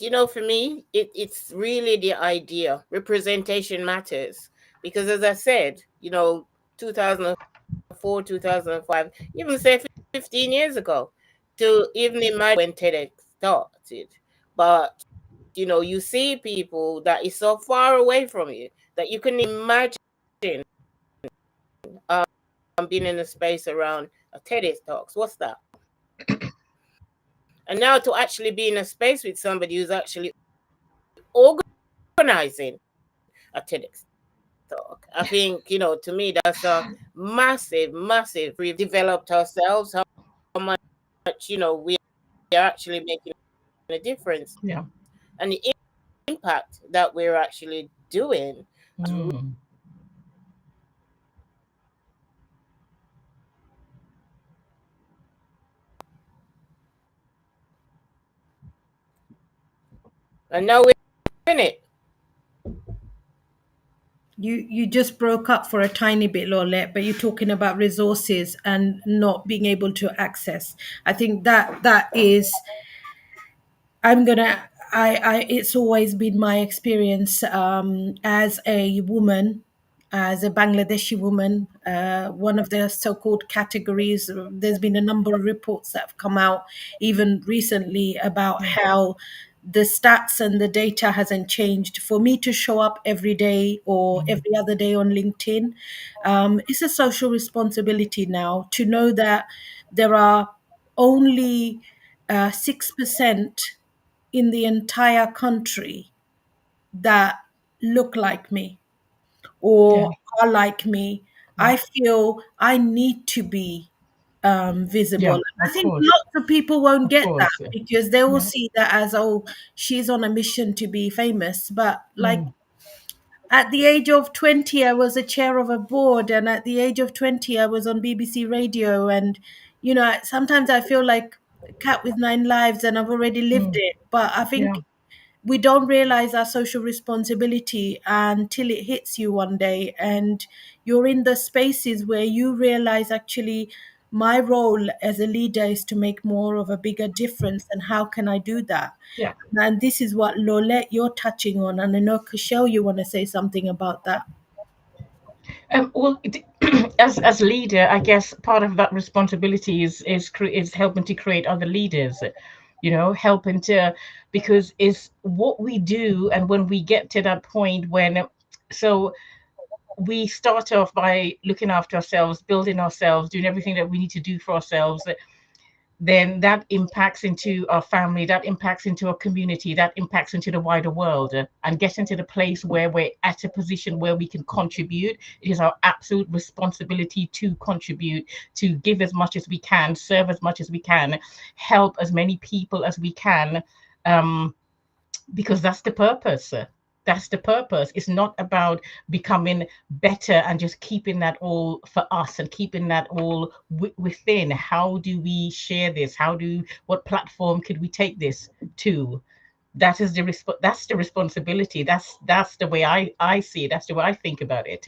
me, it's really the idea. Representation matters because, as I said, 2004, 2005, even say 15 years ago, to even imagine when TEDx started. But, you see people that is so far away from you that you can imagine being in a space around a TEDx talks. What's that? And now to actually be in a space with somebody who's actually organizing a TEDx talk. I think, to me, that's a massive, massive. We've developed ourselves, how much, we are actually making a difference.
Yeah.
And the impact that we're actually doing.
Mm.
And now we're in it.
You just broke up for a tiny bit, Lorlett, but you're talking about resources and not being able to access. I think that is I'm gonna I it's always been my experience as a woman, as a Bangladeshi woman, one of the so-called categories. There's been a number of reports that have come out even recently about
Yeah.
how the stats and the data hasn't changed. For me to show up every day or
Mm.
every other day on LinkedIn, it's a social responsibility now to know that there are only 6% in the entire country that look like me
Yeah.
or are like me.
Yeah.
I feel I need to be visible.
Yeah.
I
Of
think
course.
lots of people won't
Of
get that
course.
because they will
Yeah.
see that as, oh, she's on a mission to be famous. But like
Mm.
at the age of 20, I was a chair of a board, and at the age of 20, I was on BBC Radio. And, sometimes I feel like a cat with nine lives and I've already lived
Mm.
it. But I
Yeah.
think we don't realize our social responsibility until it hits you one day. And you're in the spaces where you realize actually, my role as a leader is to make more of a bigger difference. And how can I do that?
Yeah.
And this is what Lolette you're touching on. And I know, Kiechelle, you want to say something about that.
Well, as leader, I guess part of that responsibility is helping to create other leaders. Helping to, because it's what we do, and when we get to that point when, so we start off by looking after ourselves, building ourselves, doing everything that we need to do for ourselves, then that impacts into our family, that impacts into our community, that impacts into the wider world, and getting to the place where we're at a position where we can contribute. It is our absolute responsibility to contribute, to give as much as we can, serve as much as we can, help as many people as we can, um, because that's the purpose. That's the purpose. It's not about becoming better and just keeping that all for us and keeping that all within. How do we share this? What platform could we take this to? That is that's the responsibility. That's the way I see it. That's the way I think about it.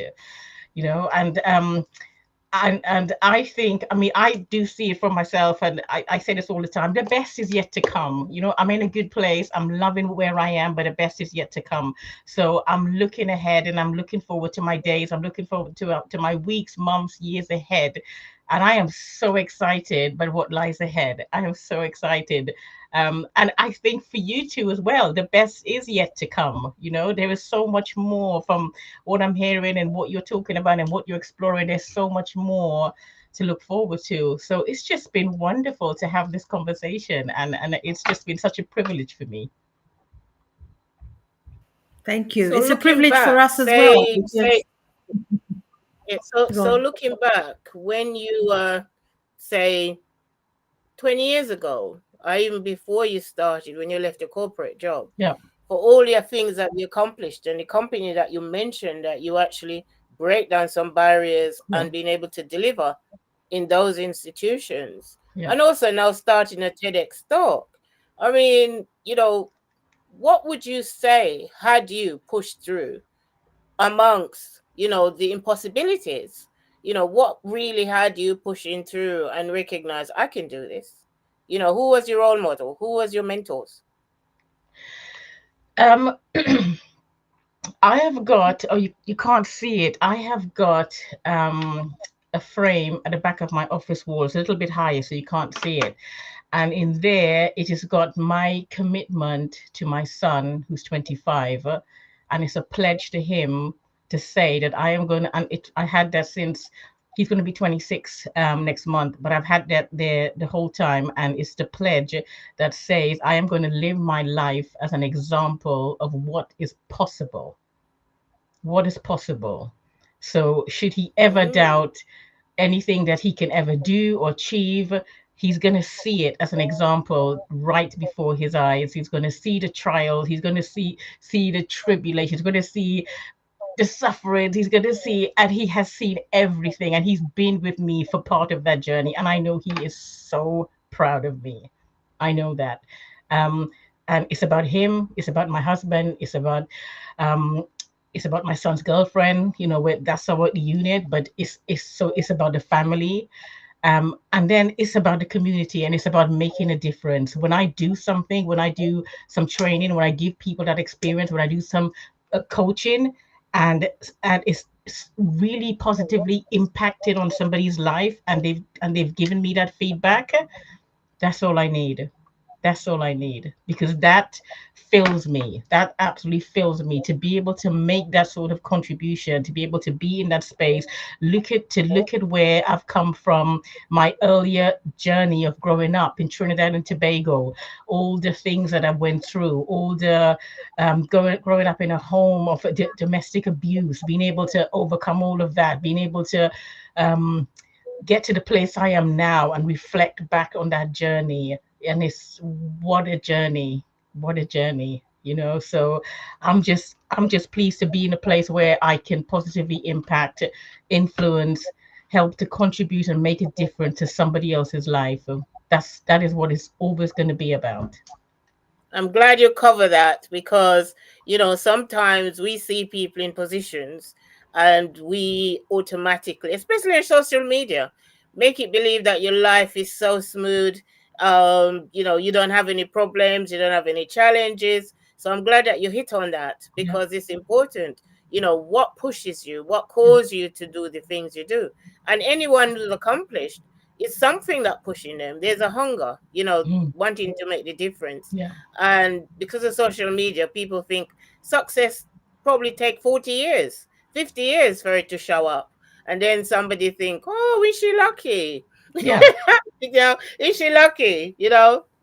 And I think, I mean, I do see it for myself, and I say this all the time: the best is yet to come. I'm in a good place, I'm loving where I am, but the best is yet to come. So I'm looking ahead, and I'm looking forward to my days, I'm looking forward to my weeks, months, years ahead. And I am so excited by what lies ahead. I am so excited. And I think for you too as well, the best is yet to come. There is so much more from what I'm hearing and what you're talking about and what you're exploring. There's so much more to look forward to. So it's just been wonderful to have this conversation, and it's just been such a privilege for me.
Thank you.
So
It's a
looking
privilege for
back,
us as well
say
because,
yeah, so
God,
looking back, when you say 20 years ago, or even before you started, when you left your corporate job,
Yeah,
for all your things that you accomplished and the company that you mentioned, that you actually break down some barriers
yeah,
and being able to deliver in those institutions,
yeah.
and also now starting a TEDx talk. I mean, what would you say had you pushed through amongst, the impossibilities? What really had you pushing through and recognize I can do this? Who was your role model? Who was your mentors?
Um, I have got, oh, you can't see it. I have got a frame at the back of my office wall. It's a little bit higher, so you can't see it. And in there, it has got my commitment to my son, who's 25, and it's a pledge to him to say that I am going to, and I had that since he's going to be 26 next month, but I've had that there the whole time. And it's the pledge that says I am going to live my life as an example of what is possible. What is possible. So, should he ever
Mm.
doubt anything that he can ever do or achieve, he's going to see it as an example right before his eyes. He's going to see the trials. He's going to see the tribulation. He's going to see the suffering. He's going to see, and he has seen everything. And he's been with me for part of that journey. And I know he is so proud of me. I know that. Um, and it's about him. It's about my husband. It's about um, it's about my son's girlfriend, you know, that's our unit, but it's about the family. And then it's about the community, and it's about making a difference. When I do something, when I do some training, when I give people that experience, when I do some coaching, and it's really positively impacted on somebody's life, and they've given me that feedback, that's all I need. That's all I need, because that fills me. That absolutely fills me, to be able to make that sort of contribution, to be able to be in that space, look at where I've come from, my earlier journey of growing up in Trinidad and Tobago, all the things that I went through, all the growing up in a home of domestic abuse, being able to overcome all of that, being able to um, get to the place I am now and reflect back on that journey. And it's what a journey, what a journey, you know. So I'm just pleased to be in a place where I can positively impact, influence, help to contribute and make a difference to somebody else's life. That is what it's always going to be about.
I'm glad you cover that because, sometimes we see people in positions and we automatically, especially in social media, make it believe that your life is so smooth. You don't have any problems, you don't have any challenges. So I'm glad that you hit on that
Yeah,
because it's important. What pushes you, what
yeah,
causes you to do the things you do. And anyone who's accomplished, it's something that pushing them. There's a hunger,
mm,
wanting to make the difference.
yeah,
And because of social media, people think success probably take 40 years, 50 years for it to show up. And then somebody think, oh, is she lucky?
yeah.
Is she lucky?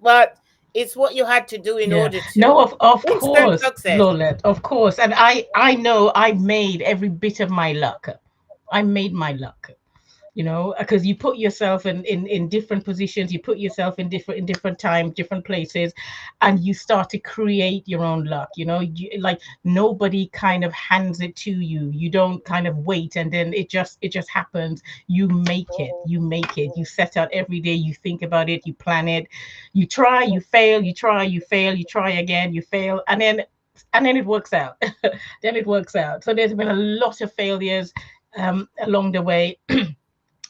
But it's what you had to do in
Yeah,
order
no,
to.
of
Instant
course,
success.
Lorlett, of course. And I know I made every bit of my luck. I made my luck, because you put yourself in different positions, you put yourself in different times, different places, and you start to create your own luck. Like nobody kind of hands it to you. You don't kind of wait and then it just happens. You make it, you set out every day, you think about it, you plan it, you try, you fail, you try, you fail, you try again, you fail, and then it works out. Then it works out. So there's been a lot of failures along the way,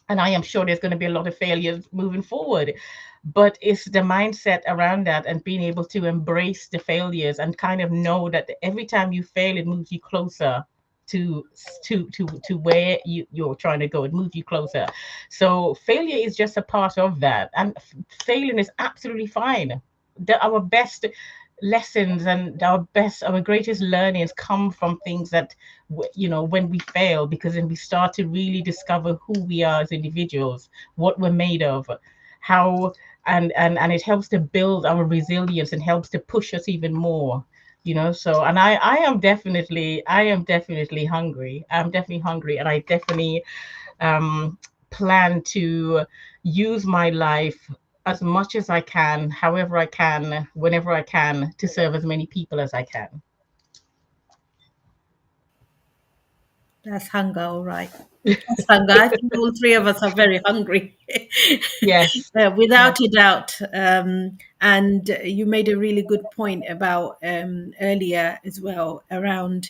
and I am sure there's going to be a lot of failures moving forward. But it's the mindset around that, and being able to embrace the failures and kind of know that every time you fail, it moves you closer to to where you're trying to go. It moves you closer. So failure is just a part of that, and failing is absolutely fine. Our best lessons and our greatest learnings come from things that, when we fail, because then we start to really discover who we are as individuals, what we're made of, how, and it helps to build our resilience and helps to push us even more. So, and I am definitely hungry. I'm definitely hungry, and I definitely um, plan to use my life as much as I can, however I can, whenever I can, to serve as many people as I can.
That's hunger, all right. That's hunger. I think all three of us are very hungry,
Yes.
without
Yes.
a doubt. And you made a really good point about earlier as well around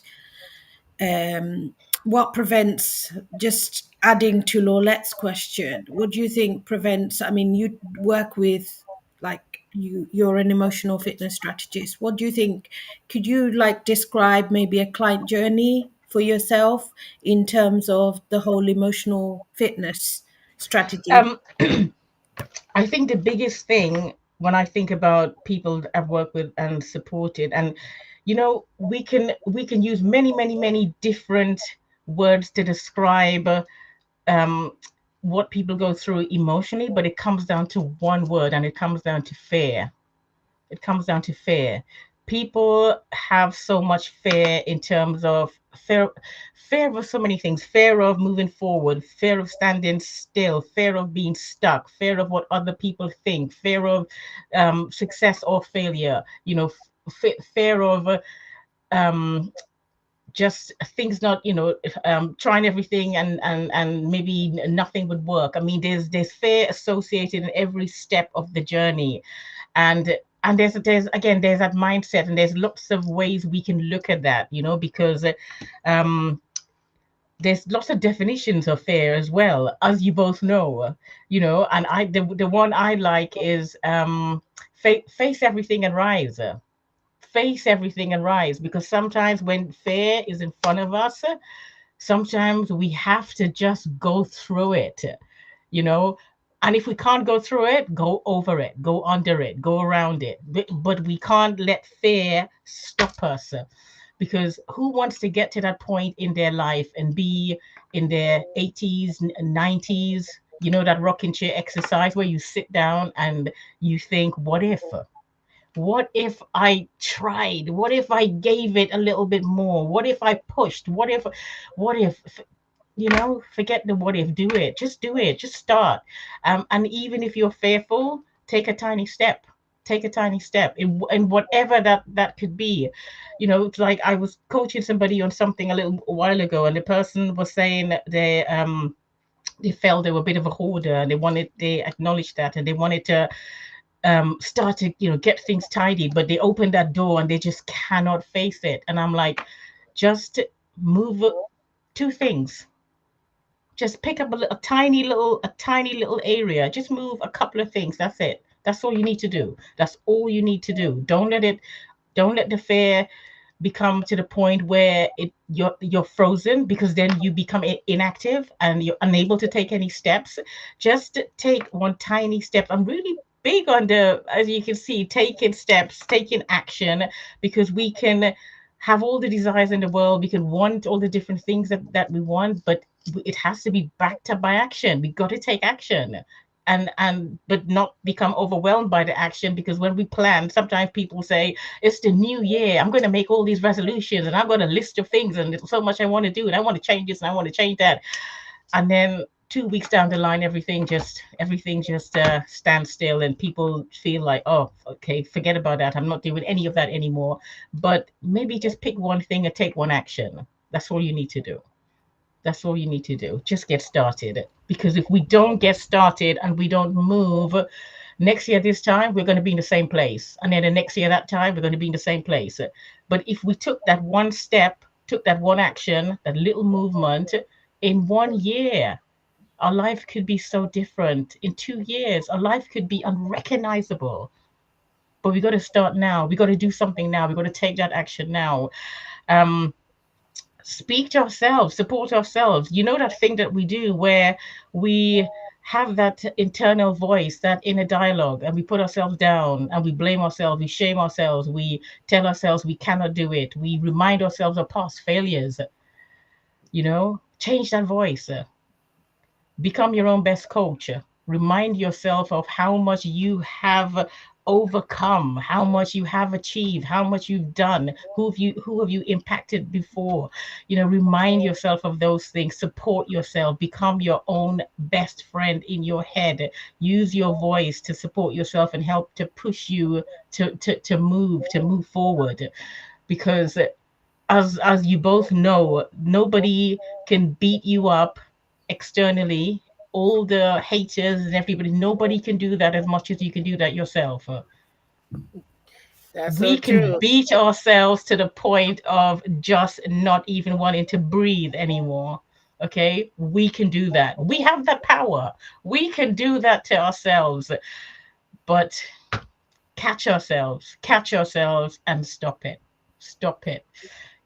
um, what prevents, just adding to Laulette's question, what do you think prevents? I mean, you work with, like, you're an emotional fitness strategist. What do you think? Could you like describe maybe a client journey for yourself in terms of the whole emotional fitness strategy?
Um, I think the biggest thing when I think about people that I've worked with and supported, and we can use many, many, many different words to describe um, what people go through emotionally, but it comes down to one word, and it comes down to fear. It comes down to fear. People have so much fear in terms of fear of so many things: fear of moving forward, fear of standing still, fear of being stuck, fear of what other people think, fear of success or failure, fear of um, just things not, trying everything, and maybe nothing would work. I mean, there's fear associated in every step of the journey. And and there's again, there's that mindset, and there's lots of ways we can look at that, because um there's lots of definitions of fear as well, as you both know, and the one I like is face everything and rise. Face everything and rise, because sometimes when fear is in front of us, sometimes we have to just go through it, you know and if we can't go through it, go over it, go under it, go around it, but we can't let fear stop us, because who wants to get to that point in their life and be in their 80s and 90s, that rocking chair exercise where you sit down and you think, what if I tried? What if I gave it a little bit more? What if I pushed? What if, forget the what if, do it. Just do it. Just start. And even if you're fearful, take a tiny step. Take a tiny step in whatever that could be. It's like I was coaching somebody on something a little while ago, and the person was saying they felt they were a bit of a hoarder, and they acknowledged that, and they wanted to start to get things tidy, but they open that door and they just cannot face it. And I'm like, just move two things. Just pick up a tiny little area. Just move a couple of things. That's it. That's all you need to do. That's all you need to do. Don't let the fear become to the point where you're frozen, because then you become inactive and you're unable to take any steps. Just take one tiny step. I'm really big on the, as you can see, taking steps, taking action, because we can have all the desires in the world, we can want all the different things that we want, but it has to be backed up by action. We got to take action, and but not become overwhelmed by the action, because when we plan, sometimes people say, it's the new year, I'm going to make all these resolutions, and I've got a list of things, and there's so much I want to do, and I want to change this, and I want to change that. And then 2 weeks down the line, everything just stands still, and people feel like, oh, okay, forget about that, I'm not doing any of that anymore. But maybe just pick one thing and take one action. That's all you need to do. That's all you need to do. Just get started. Because if we don't get started and we don't move, next year, this time, we're going to be in the same place. And then the next year, that time, we're going to be in the same place. But if we took that one step, took that one action, that little movement in 1 year, our life could be so different. In 2 years, our life could be unrecognizable. But we got to start now. We got to do something now. We got to take that action now. Um, Speak to ourselves, support ourselves. That thing that we do where we have that internal voice, that inner dialogue, and we put ourselves down and we blame ourselves, we shame ourselves, we tell ourselves we cannot do it, we remind ourselves of past failures. Change that voice. Become your own best coach. Remind yourself of how much you have overcome, how much you have achieved, how much you've done, who have you impacted before. Remind yourself of those things, support yourself, become your own best friend in your head. Use your voice to support yourself and help to push you to move forward. Because as you both know, nobody can beat you up externally. All the haters and everybody, nobody can do that as much as you can do that yourself.
That's so
We can
true.
beat ourselves to the point of just not even wanting to breathe anymore. Okay, we can do that. We have that power. We can do that to ourselves. But catch ourselves and stop it. Stop it.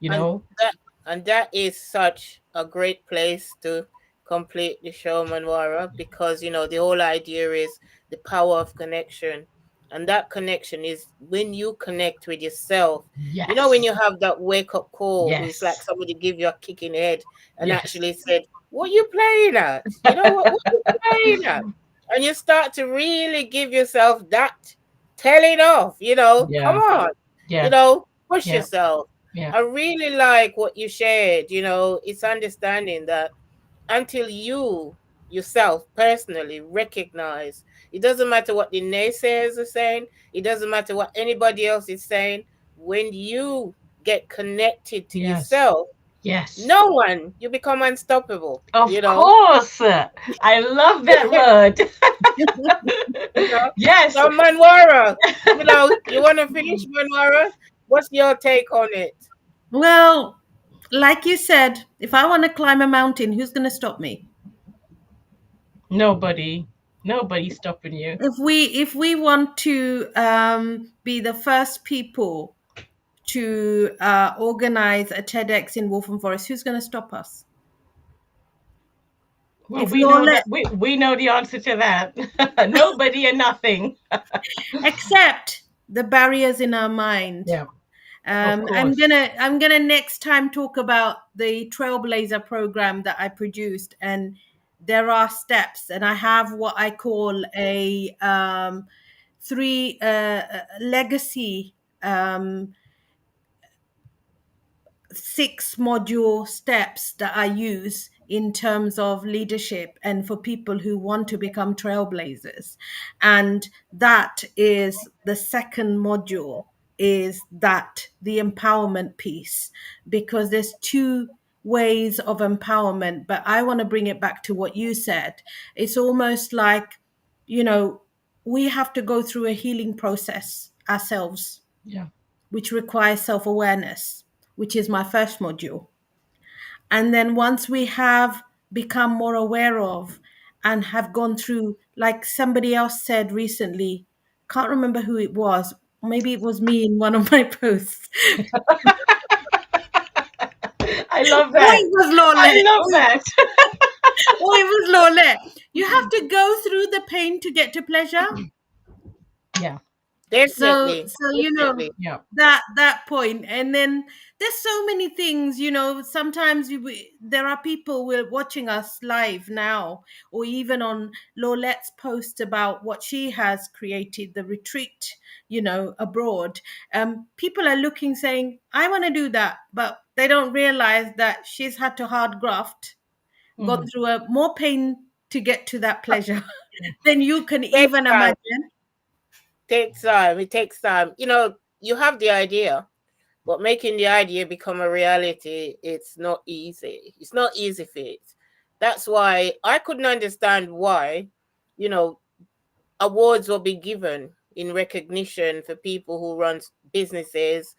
you
And
know
that and that is such a great place to complete the show, Manwara, because the whole idea is the power of connection. And that connection is when you connect with yourself. When
Yes.
you have that wake up call, it's like
Yes.
somebody give you a kick in the head and
Yes.
actually said, what you playing at? What you playing at? And you start to really give yourself that telling off, come
Yeah.
on,
Yeah.
push
Yeah.
yourself.
Yeah.
I really like what you shared. It's understanding that until you yourself personally recognize, it doesn't matter what the naysayers are saying, it doesn't matter what anybody else is saying. When you get connected to
Yes.
yourself,
Yes.
No one. You become unstoppable.
Of course. I love that word.
You know.
Yes.
So Manwara, you want to finish Manwara? What's your take on it?
Well, like you said, if I want to climb a mountain, who's going to stop me?
Nobody. Nobody's stopping you.
If we want to be the first people to organize a TEDx in Wolfen Forest, who's going to stop us?
Well,
If
we know
Lorlett,
that we know the answer to that. Nobody and nothing.
except the barriers in our mind.
Yeah, of
I'm
course.
gonna next time talk about the Trailblazer program that I produced, and there are steps, and I have what I call a three legacy um, 6 module steps that I use in terms of leadership and for people who want to become trailblazers. And that is the second module, is that the empowerment piece, because there's two ways of empowerment. But I want to bring it back to what you said. It's almost like, you know, we have to go through a healing process ourselves,
Yeah,
which requires self awareness, which is my first module. And then once we have become more aware of and have gone through, like somebody else said recently, can't remember who it was, maybe it was me in one of my posts.
I love
Oh,
that.
it was
I
Lorlett.
love that.
Oh, it was Lorlett. You have to go through the pain to get to pleasure.
Yeah,
Definitely,
You know
definitely.
yeah,
that point. And then there's so many things, you know, sometimes there are people who are watching us live now, or even on Lolette's post about what she has created, the retreat, you know, abroad. People are looking, saying, I want to do that, but they don't realize that she's had to hard graft, gone
mhm,
through more pain to get to that pleasure than you can
Takes
even
time.
imagine.
Takes time. It takes time. You have the idea, but making the idea become a reality, it's not easy. It's not easy fit. That's why I couldn't understand why, you know, awards will be given in recognition for people who run businesses.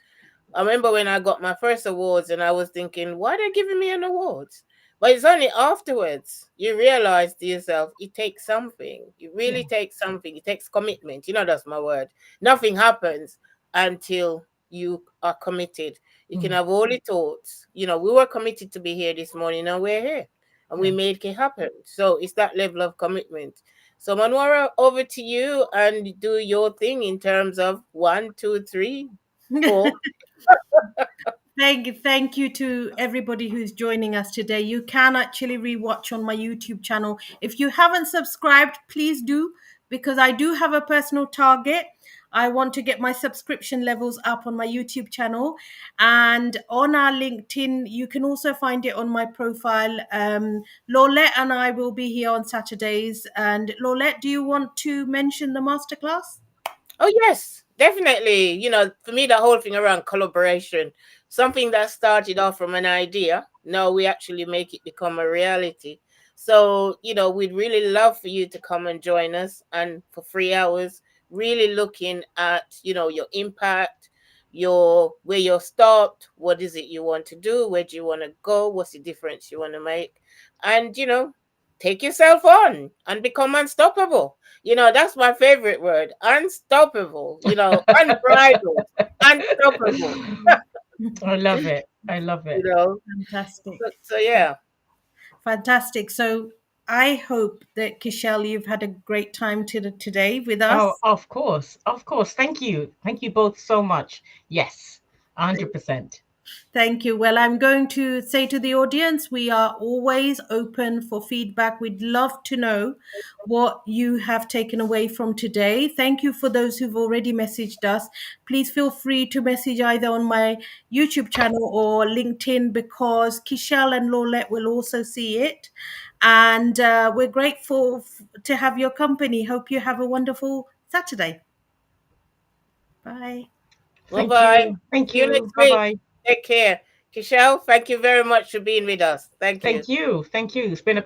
I remember when I got my first awards and I was thinking, why are they giving me an award? But it's only afterwards you realize to yourself, it takes something. It
yeah,
really takes something. It takes commitment. That's my word. Nothing happens until you are committed. You can
mhm,
have all the thoughts. We were committed to be here this morning and we're here and we
yeah.
made it happen. So it's that level of commitment. So Manwara, over to you and do your thing in terms of 1, 2, 3, 4.
Thank you to everybody who's joining us today. You can actually rewatch on my YouTube channel. If you haven't subscribed, please do, because I do have a personal target. I want to get my subscription levels up on my YouTube channel, and on our LinkedIn. You can also find it on my profile. Lorlett and I will be here on Saturdays. And Lorlett, do you want to mention the masterclass?
Oh yes, definitely. For me, the whole thing around collaboration, something that started off from an idea, now we actually make it become a reality. So, we'd really love for you to come and join us, and for 3 hours, really looking at, your impact, where you're stopped, what is it you want to do, where do you want to go, what's the difference you want to make, and take yourself on and become unstoppable. That's my favorite word. Unstoppable. Unbridled. Unstoppable.
I love it. I love
You
it.
know.
Fantastic.
So yeah.
Fantastic. So I hope that Kiechelle, you've had a great time today with
Oh,
us.
of course. Of course. Thank you. Thank you both so much. Yes, 100%.
Thank you. Well, I'm going to say to the audience, we are always open for feedback. We'd love to know what you have taken away from today. Thank you for those who've already messaged us. Please feel free to message either on my YouTube channel or LinkedIn, because Kiechelle and Lorlett will also see it. And we're grateful to have your company. Hope you have a wonderful Saturday. Bye.
Bye
Thank
bye.
you. Thank
See you
you.
next
Bye
week.
bye.
Take care. Kiechelle, thank you very much for being with us. Thank you.
Thank you. Thank you. It's been a